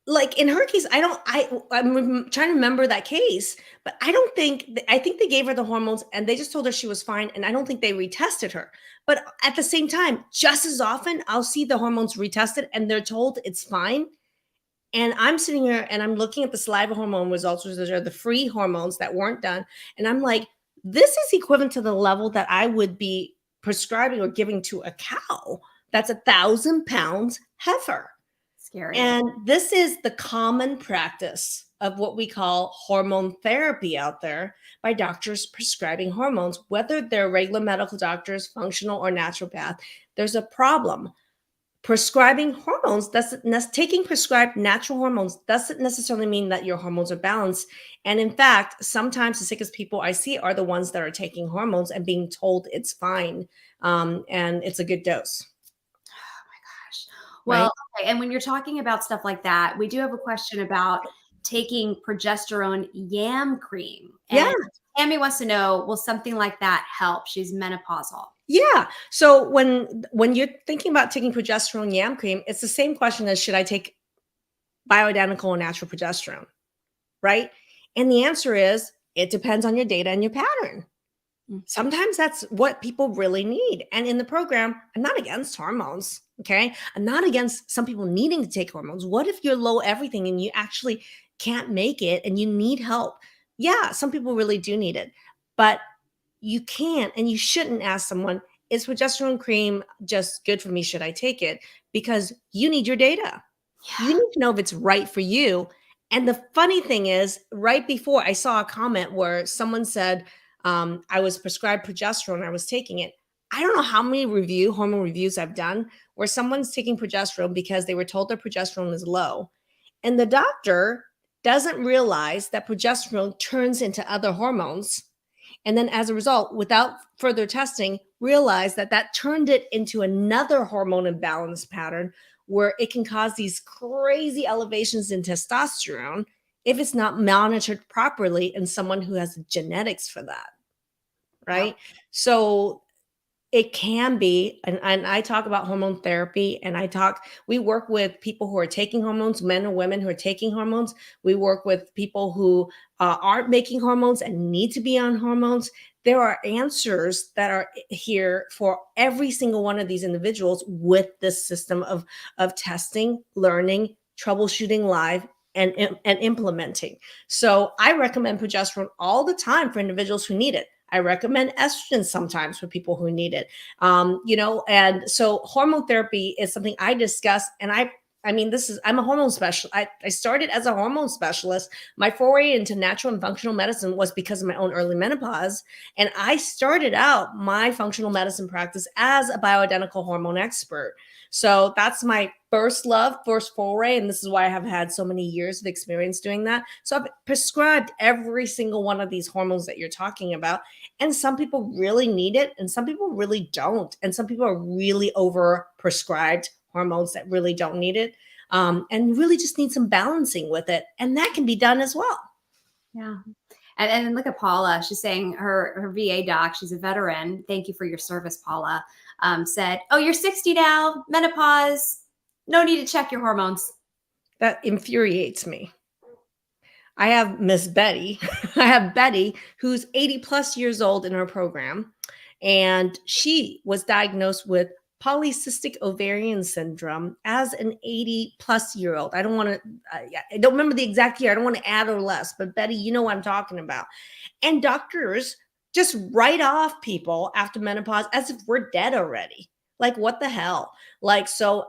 Like in her case, I'm trying to remember that case, but I think they gave her the hormones and they just told her she was fine. And I don't think they retested her. But at the same time, just as often, I'll see the hormones retested and they're told it's fine. And I'm sitting here and I'm looking at the saliva hormone results, which are the free hormones that weren't done. And I'm like, this is equivalent to the level that I would be prescribing or giving to a cow that's 1,000 pounds heifer. Scary. And this is the common practice of what we call hormone therapy out there by doctors prescribing hormones, whether they're regular medical doctors, functional, or naturopath. There's a problem. Prescribing hormones, taking prescribed natural hormones doesn't necessarily mean that your hormones are balanced. And in fact, sometimes the sickest people I see are the ones that are taking hormones and being told it's fine, and it's a good dose. Oh my gosh. Well, Right? okay. And when you're talking about stuff like that, we do have a question about taking progesterone yam cream. Yeah. And Tammy wants to know, will something like that help? She's menopausal. Yeah. So when you're thinking about taking progesterone yam cream, it's the same question as, should I take bioidentical or natural progesterone? Right? And the answer is, it depends on your data and your pattern. Sometimes that's what people really need. And in the program, I'm not against hormones. Okay. I'm not against some people needing to take hormones. What if you're low everything and you actually can't make it and you need help? Yeah, some people really do need it, but you can't and you shouldn't ask someone, is progesterone cream just good for me? Should I take it? Because you need your data. Yeah. You need to know if it's right for you. And the funny thing is, right before, I saw a comment where someone said, I was prescribed progesterone, I was taking it. I don't know how many hormone reviews I've done where someone's taking progesterone because they were told their progesterone is low. And the doctor doesn't realize that progesterone turns into other hormones. And then as a result, without further testing, realized that turned it into another hormone imbalance pattern where it can cause these crazy elevations in testosterone if it's not monitored properly in someone who has genetics for that. Right? Wow. So it can be, and I talk about hormone therapy, and we work with people who are taking hormones, men or women who are taking hormones. We work with people who aren't making hormones and need to be on hormones. There are answers that are here for every single one of these individuals with this system of testing, learning, troubleshooting live, and implementing. So I recommend progesterone all the time for individuals who need it. I recommend estrogen sometimes for people who need it. And so hormone therapy is something I discuss. And I'm a hormone specialist. I started as a hormone specialist. My foray into natural and functional medicine was because of my own early menopause. And I started out my functional medicine practice as a bioidentical hormone expert. So that's my first love, first foray. And this is why I have had so many years of experience doing that. So I've prescribed every single one of these hormones that you're talking about. And some people really need it and some people really don't. And some people are really over prescribed hormones that really don't need it. and really just need some balancing with it. And that can be done as well. Yeah. And look at Paula. She's saying her VA doc, she's a veteran. Thank you for your service, Paula. Said, oh, you're 60 now, menopause. No need to check your hormones. That infuriates me. I have Miss Betty. I have Betty, who's 80 plus years old in her program. And she was diagnosed with polycystic ovarian syndrome as an 80 plus year old. I don't remember the exact year. I don't want to add or less, but Betty, you know what I'm talking about. And doctors just write off people after menopause as if we're dead already. Like, what the hell? Like, so,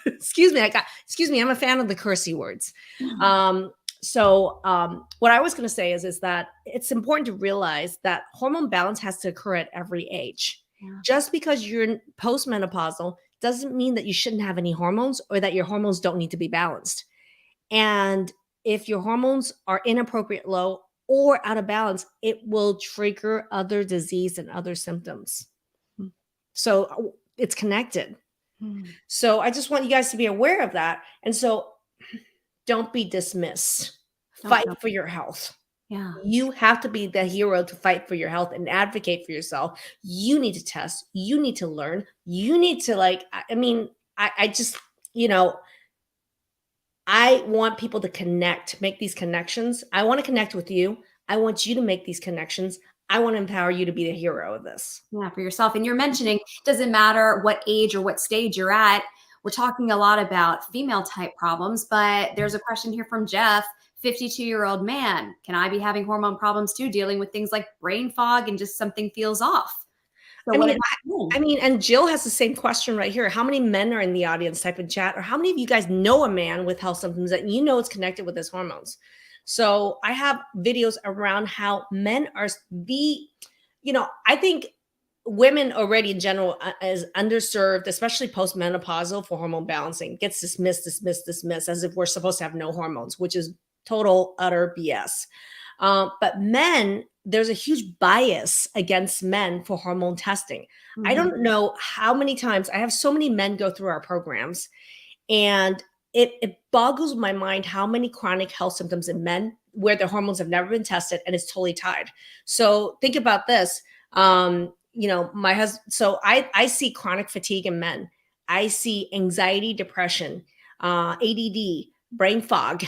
excuse me, I'm a fan of the cursey words. So what I was going to say is that it's important to realize that hormone balance has to occur at every age. Yeah. Just because you're postmenopausal doesn't mean that you shouldn't have any hormones or that your hormones don't need to be balanced. And if your hormones are inappropriate low or out of balance, it will trigger other disease and other symptoms. So it's connected. So I just want you guys to be aware of that. And so don't be dismissed. Fight for your health. Yeah. You have to be the hero to fight for your health and advocate for yourself. You need to test. You need to learn. You need to I just, I want people to connect, make these connections. I want to connect with you. I want you to make these connections. I want to empower you to be the hero of this. Yeah, for yourself. And you're mentioning, doesn't matter what age or what stage you're at. We're talking a lot about female type problems, but there's a question here from Jeff, 52-year-old man. Can I be having hormone problems too, dealing with things like brain fog and just something feels off? So and Jill has the same question right here. How many men are in the audience? Type in chat. Or how many of you guys know a man with health symptoms that you know it's connected with his hormones? So I have videos around how men are I think women already in general is underserved, especially postmenopausal for hormone balancing, gets dismissed as if we're supposed to have no hormones, which is total, utter BS. But men, there's a huge bias against men for hormone testing. Mm-hmm. I don't know how many times I have so many men go through our programs, and it boggles my mind how many chronic health symptoms in men where their hormones have never been tested and it's totally tied. So think about this. My husband, so I see chronic fatigue in men. I see anxiety, depression, ADD, brain fog,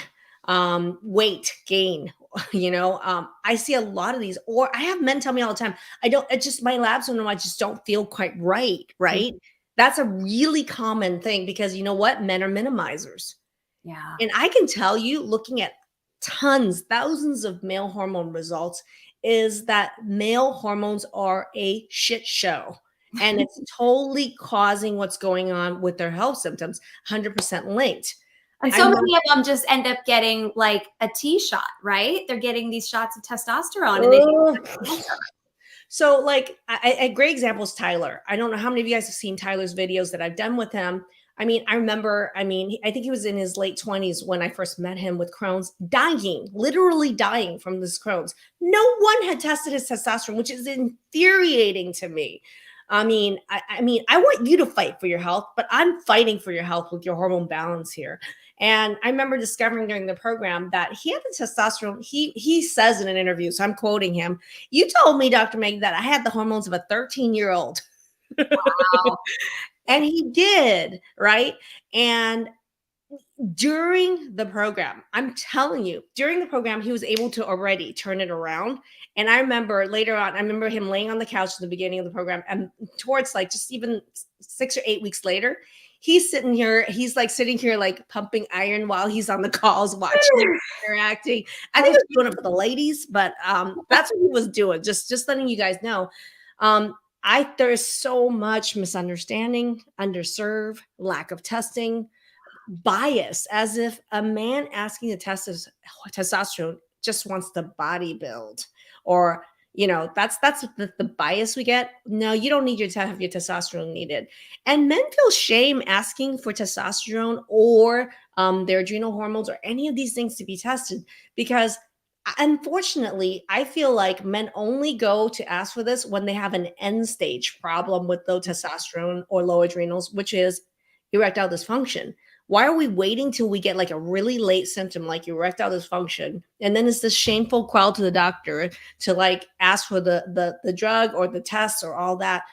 weight gain, I see a lot of these, or I have men tell me all the time, my labs don't know, I just don't feel quite right. Mm-hmm. That's a really common thing because you know what? Men are minimizers. Yeah. And I can tell you, looking at thousands of male hormone results, is that male hormones are a shit show. And it's totally causing what's going on with their health symptoms, 100% linked. And so many of them just end up getting like a T shot, right? They're getting these shots of testosterone. And so like a great example is Tyler. I don't know how many of you guys have seen Tyler's videos that I've done with him. I think he was in his late 20s when I first met him with Crohn's, literally dying from this Crohn's. No one had tested his testosterone, which is infuriating to me. I want you to fight for your health, but I'm fighting for your health with your hormone balance here. And I remember discovering during the program that he had the testosterone. He says in an interview, so I'm quoting him, "You told me, Dr. Maggie, that I had the hormones of a 13-year-old. Wow. And he did, right? And during the program, I'm telling you, during the program, he was able to already turn it around. And I remember later on, him laying on the couch at the beginning of the program, and towards like just even 6 or 8 weeks later, he's sitting here like pumping iron while he's on the calls, watching, interacting. I think he was doing it for the ladies, but that's what he was doing. Just letting you guys know. There is so much misunderstanding, underserved, lack of testing, bias, as if a man asking to test his testosterone just wants to body build, or that's the bias we get. No, you don't need to have your testosterone needed. And men feel shame asking for testosterone or their adrenal hormones or any of these things to be tested, because unfortunately, I feel like men only go to ask for this when they have an end stage problem with low testosterone or low adrenals, which is erectile dysfunction. Why are we waiting till we get like a really late symptom like erectile dysfunction, and then it's this shameful crawl to the doctor to like ask for the drug or the tests or all that?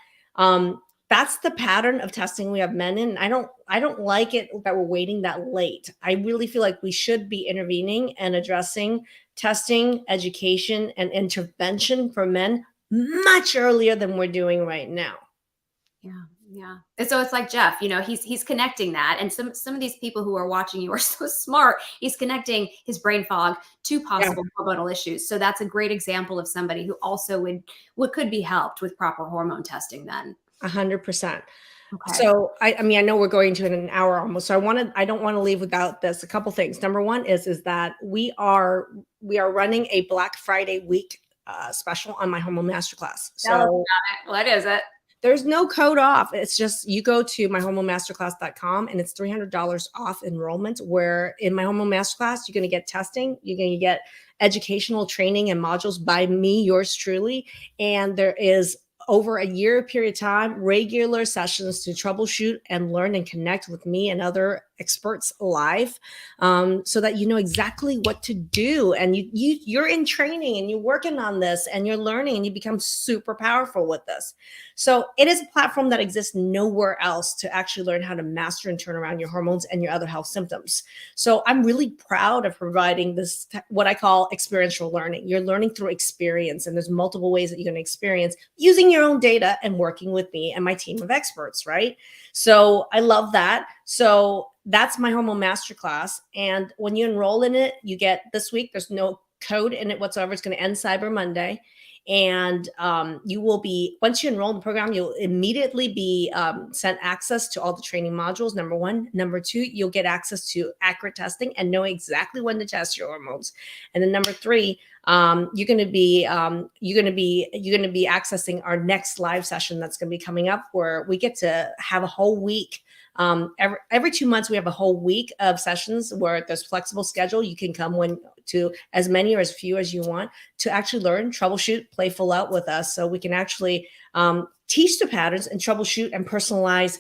That's the pattern of testing we have men in. I don't like it that we're waiting that late. I really feel like we should be intervening and addressing testing, education, and intervention for men much earlier than we're doing right now. Yeah, yeah. And so it's like Jeff, he's connecting that. And some of these people who are watching you are so smart. He's connecting his brain fog to Yeah, possible hormonal issues. So that's a great example of somebody who also would could be helped with proper hormone testing then. 100%. Okay. So I mean, I know we're going to in an hour almost. So I don't want to leave without this. A couple things. Number one is that we are running a Black Friday week special on my hormone masterclass. Tell us So about it. What is it? there's no code off. It's just you go to myhormonemasterclass.com and it's $300 off enrollment. Where in my hormone masterclass, you're going to get testing, you're going to get educational training and modules by me, yours truly, and there is over a year period of time, regular sessions to troubleshoot and learn and connect with me and other experts live, so that you know exactly what to do. And you're in training and you're working on this and you're learning and you become super powerful with this. So it is a platform that exists nowhere else to actually learn how to master and turn around your hormones and your other health symptoms. So I'm really proud of providing this, what I call experiential learning. You're learning through experience, and there's multiple ways that you're going to experience using your own data and working with me and my team of experts, right? So I love that. So that's my hormone masterclass. And when you enroll in it, you get this week, there's no code in it whatsoever. It's going to end Cyber Monday. And you will be, once you enroll in the program, you'll immediately be sent access to all the training modules. Number one. Number two, you'll get access to accurate testing and know exactly when to test your hormones. And then number three, you're going to be accessing our next live session that's going to be coming up, where we get to have a whole week. Every 2 months, we have a whole week of sessions where there's flexible schedule. You can come to as many or as few as you want to actually learn, troubleshoot, play full out with us, so we can actually teach the patterns and troubleshoot and personalize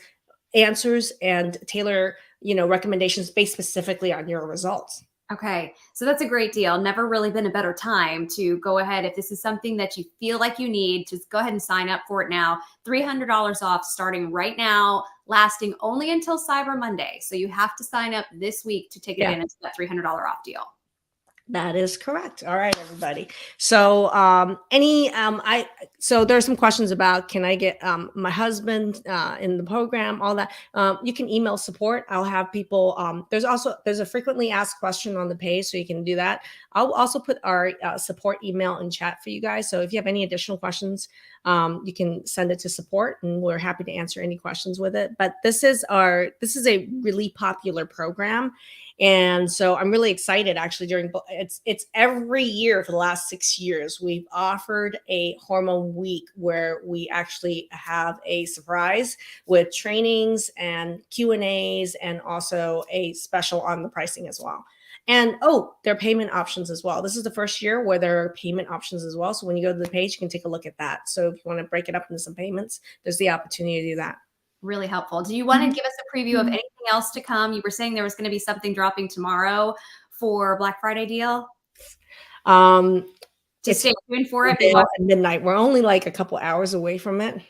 answers and tailor, recommendations based specifically on your results. Okay. So that's a great deal. Never really been a better time to go ahead. If this is something that you feel like you need, just go ahead and sign up for it now. $300 off starting right now, lasting only until Cyber Monday. So you have to sign up this week to take advantage of that $300 off deal. That is correct. All right, everybody. So so there's some questions about, can I get my husband in the program, all that. You can email support. I'll have people, there's a frequently asked question on the page, so you can do that. I'll also put our support email in chat for you guys. So if you have any additional questions, you can send it to support, and we're happy to answer any questions with it. But this is a really popular program. And so I'm really excited, actually. It's every year for the last 6 years, we've offered a hormone week where we actually have a surprise with trainings and Q&As, and also a special on the pricing as well. And there are payment options as well. This is the first year where there are payment options as well. So when you go to the page, you can take a look at that. So if you want to break it up into some payments, there's the opportunity to do that. Really helpful. Do you want to give us a preview of anything else to come? You were saying there was going to be something dropping tomorrow for Black Friday deal. Just stay tuned for it. At midnight. We're only like a couple hours away from it,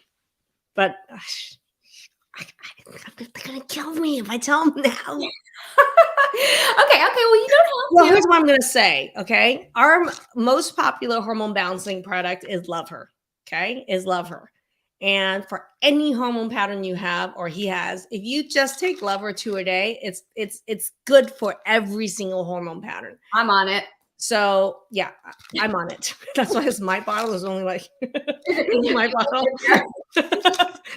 but they're gonna kill me if I tell them now. Okay. Well, you don't have Well, to. here's what I'm gonna say. Okay, our most popular hormone balancing product is Love Her. Okay, is Love Her. And for any hormone pattern you have or he has, if you just take Love Her 2 a day, it's good for every single hormone pattern. I'm on it. So yeah, I'm on it. That's why my bottle is only like my bottle.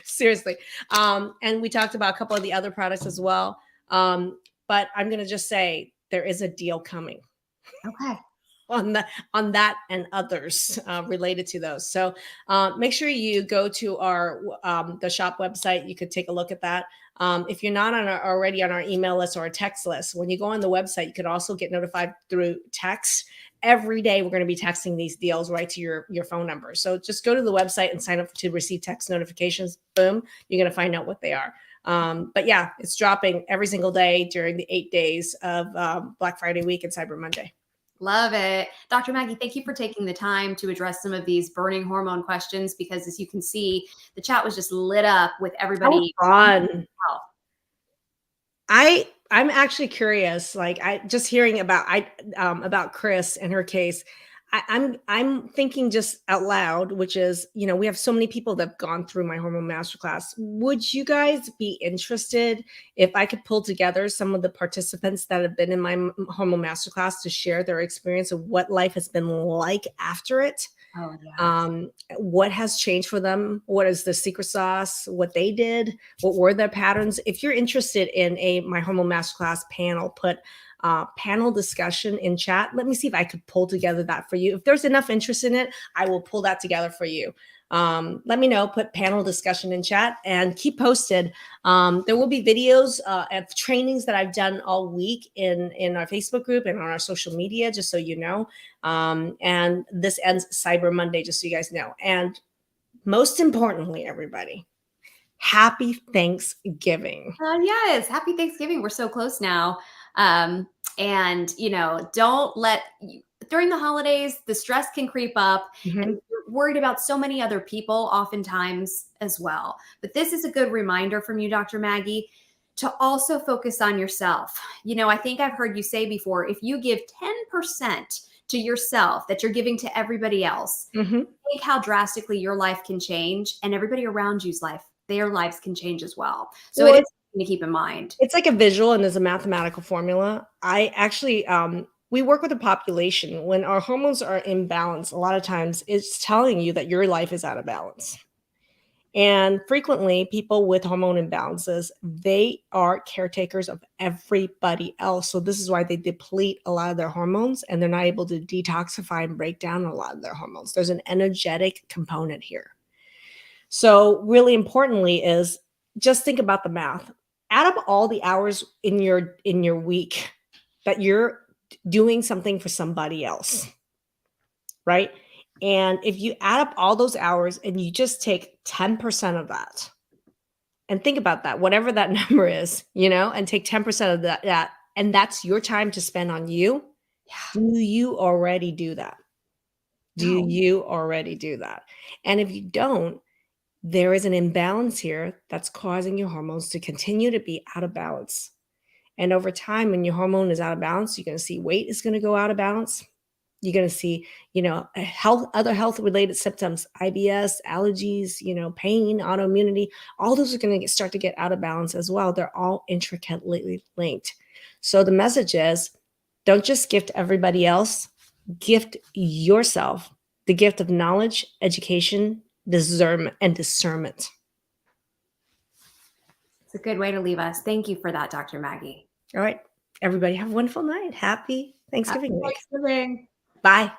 Seriously. And we talked about a couple of the other products as well. But I'm gonna just say there is a deal coming. Okay. On that and others related to those. So make sure you go to our the shop website. You could take a look at that. If you're not already on our email list or a text list, when you go on the website, you could also get notified through text. Every day we're going to be texting these deals right to your phone number. So just go to the website and sign up to receive text notifications. Boom, you're going to find out what they are. But yeah, it's dropping every single day during the 8 days of Black Friday week and Cyber Monday. Love it. Dr. Maggie, thank you for taking the time to address some of these burning hormone questions, because as you can see, the chat was just lit up with That was everybody. fun. I'm actually curious, like I just hearing about Chris and her case. I'm thinking just out loud, which is, we have so many people that have gone through my hormone masterclass. Would you guys be interested if I could pull together some of the participants that have been in my hormone masterclass to share their experience of what life has been like after it? Oh, yeah. What has changed for them? What is the secret sauce? What they did? What were their patterns? If you're interested in my hormone masterclass panel, put panel discussion in chat. Let me see if I could pull together that for you. If there's enough interest in it, I will pull that together for you. Let me know, put panel discussion in chat and keep posted. There will be videos of trainings that I've done all week in our Facebook group and on our social media, just so you know. And this ends Cyber Monday, just so you guys know. And most importantly, everybody, happy Thanksgiving. Yes. Happy Thanksgiving. We're so close now. And, don't let during the holidays, the stress can creep up, and you're worried about so many other people oftentimes as well. But this is a good reminder from you, Dr. Maggie, to also focus on yourself. I think I've heard you say before, if you give 10% to yourself that you're giving to everybody else, think how drastically your life can change, and everybody around you's life, their lives can change as well. So Well, it is something to keep in mind. it's like a visual and there's a mathematical formula. I actually, we work with the population. When our hormones are in balance, a lot of times it's telling you that your life is out of balance. And frequently, people with hormone imbalances, they are caretakers of everybody else. So this is why they deplete a lot of their hormones and they're not able to detoxify and break down a lot of their hormones. There's an energetic component here. So really importantly is just think about the math. Add up all the hours in your week that you're doing something for somebody else, right? And if you add up all those hours and you just take 10% of that, and think about that, whatever that number is, and take 10% of that, and that's your time to spend on you. Do you already do that? Do No. you already do that? And if you don't, there is an imbalance here that's causing your hormones to continue to be out of balance. And over time, when your hormone is out of balance, you're going to see weight is going to go out of balance. You're going to see, other health related symptoms, IBS, allergies, pain, autoimmunity, all those are going to start to get out of balance as well. They're all intricately linked. So the message is, don't just gift everybody else, gift yourself the gift of knowledge, education, discernment. It's a good way to leave us. Thank you for that, Dr. Maggie. All right, everybody have a wonderful night. Happy Thanksgiving week. Thanksgiving. Bye.